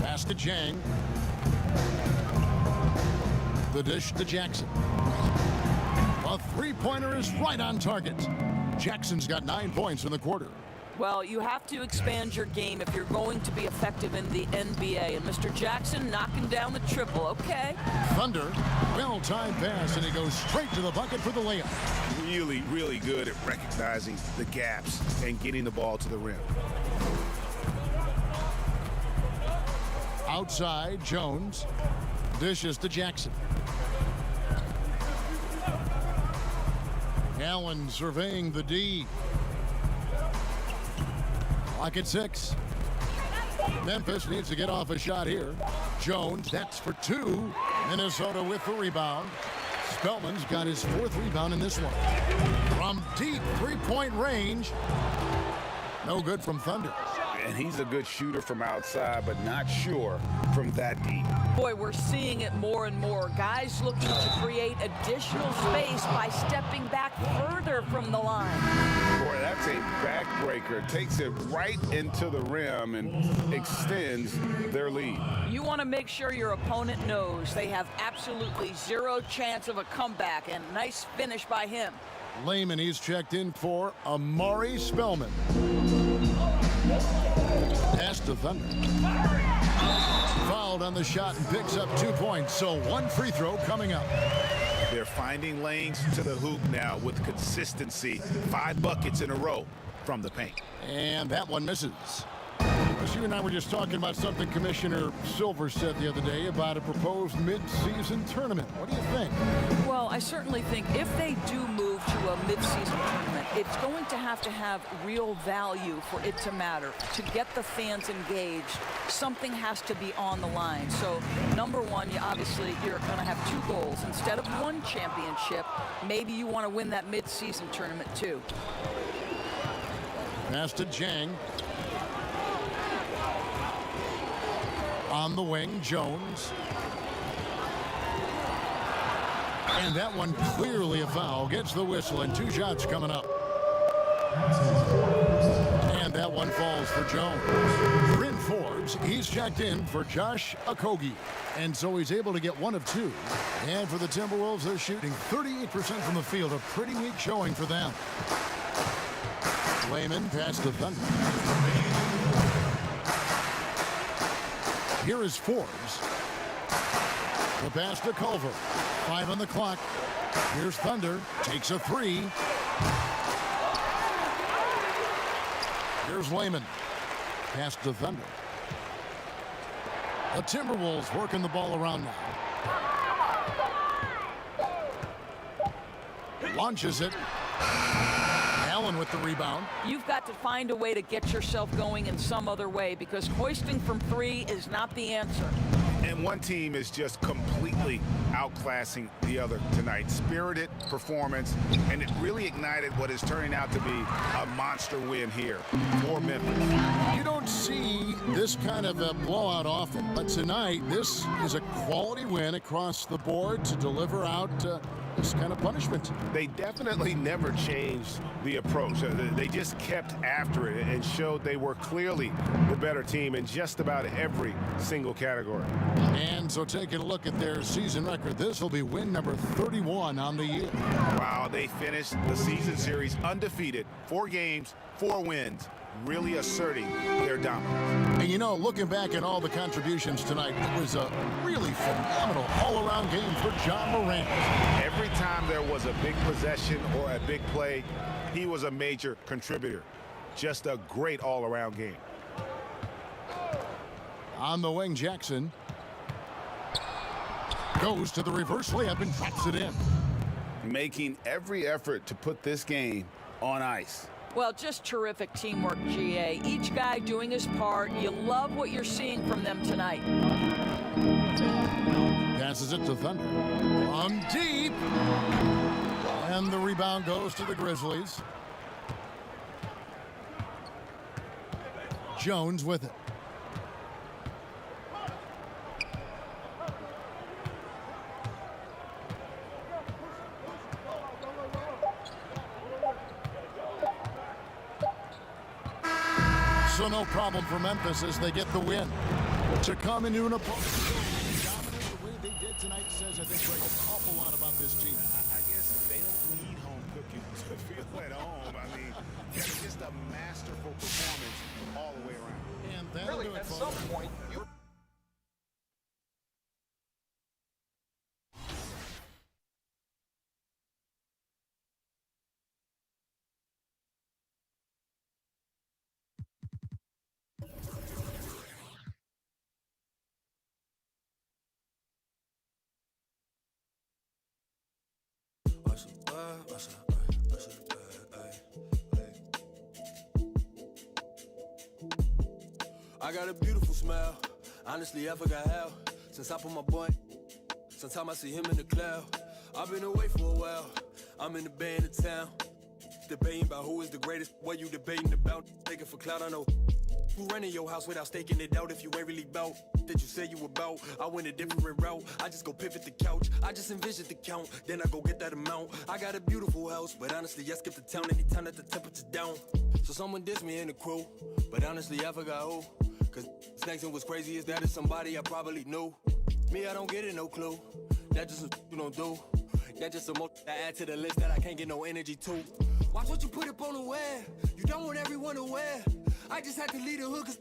Pass to Jang. The dish to Jackson. A 3-pointer is right on target. Jackson's got 9 points in the quarter. Well, you have to expand your game if you're going to be effective in the NBA. And Mr. Jackson knocking down the triple. Okay. Thunder, well-timed pass, and he goes straight to the bucket for the layup. Really, really good at recognizing the gaps and getting the ball to the rim. Outside, Jones. Dishes to Jackson. Allen surveying the D. Clock at 6. Memphis needs to get off a shot here. Jones, that's for 2. Minnesota with the rebound. Spellman's got his 4th rebound in this one. From deep 3-point range. No good from Thunder. And he's a good shooter from outside, but not sure from that deep. Boy, we're seeing it more and more. Guys looking to create additional space by stepping back further from the line. Boy, that's a backbreaker. Takes it right into the rim and extends their lead. You want to make sure your opponent knows they have absolutely 0 chance of a comeback, and nice finish by him. Lehman, he's checked in for Omari Spellman. Pass to Thunder. Fouled on the shot and picks up 2 points, so 1 free throw coming up. They're finding lanes to the hoop now with consistency. 5 buckets in a row from the paint. And that one misses. You and I were just talking about something Commissioner Silver said the other day about a proposed mid-season tournament. What do you think? Well, I certainly think if they do move to a mid-season tournament, it's going to have real value for it to matter. To get the fans engaged, something has to be on the line. So, number one, obviously you're going to have two goals. Instead of one championship, maybe you want to win that mid-season tournament too. Pass to Jang. On the wing, Jones. And that one clearly a foul. Gets the whistle, and 2 shots coming up. And that one falls for Jones. Bryn Forbes, he's checked in for Josh Okogie. And so he's able to get 1 of 2. And for the Timberwolves, they're shooting 38% from the field. A pretty weak showing for them. Layman past the Thunder. Here is Forbes. The pass to Culver. 5 on the clock. Here's Thunder. Takes a 3. Here's Layman. Pass to Thunder. The Timberwolves working the ball around now. Launches it. Allen with the rebound. You've got to find a way to get yourself going in some other way, because hoisting from 3 is not the answer. And one team is just completely outclassing the other tonight. Spirited performance, and it really ignited what is turning out to be a monster win here for Memphis. You don't see this kind of a blowout often, but tonight this is a quality win across the board to deliver out this kind of punishment. They definitely never changed the approach. They just kept after it and showed they were clearly the better team in just about every single category. And so taking a look at their season record, this will be win number 31 on the year. Wow, they finished the season series undefeated. 4 games, 4 wins. Really asserting their dominance. And you know, looking back at all the contributions tonight, it was a really phenomenal all-around game for John Morant. Every time there was a big possession or a big play, he was a major contributor. Just a great all-around game. On the wing, Jackson goes to the reverse layup and drops it in. Making every effort to put this game on ice. Well, just terrific teamwork, GA. Each guy doing his part. You love what you're seeing from them tonight. Passes it to Thunder. From deep. And the rebound goes to the Grizzlies. Jones with it. So no problem for Memphis as they get the win. To come into an opponent dominate the way they did tonight says, I think, an awful lot about this team. I guess they don't need home cooking to feel at home. I mean, it's just a masterful performance all the way around. And that'll do it, folks. At some point, you... I got a beautiful smile. Honestly, I forgot how. Since I put my boy, sometimes I see him in the cloud. I've been away for a while. I'm in the bay in the town. Debating about who is the greatest. What you debating about? Taking for clout, I know. Who running your house without staking it out if you ain't really bout that you say you about? I went a different route. I just go pivot the couch. I just envision the count. Then I go get that amount. I got a beautiful house, but honestly, I skip the town anytime that the temperature's down. So someone dissed me in the crew, but honestly, I forgot who. Cause next thing was crazy is that it's somebody I probably knew. Me, I don't get it, no clue. That just what you don't do. That just a more I add to the list that I can't get no energy to. Watch what you put up on the web. You don't want everyone to wear. I just had to leave the hood cause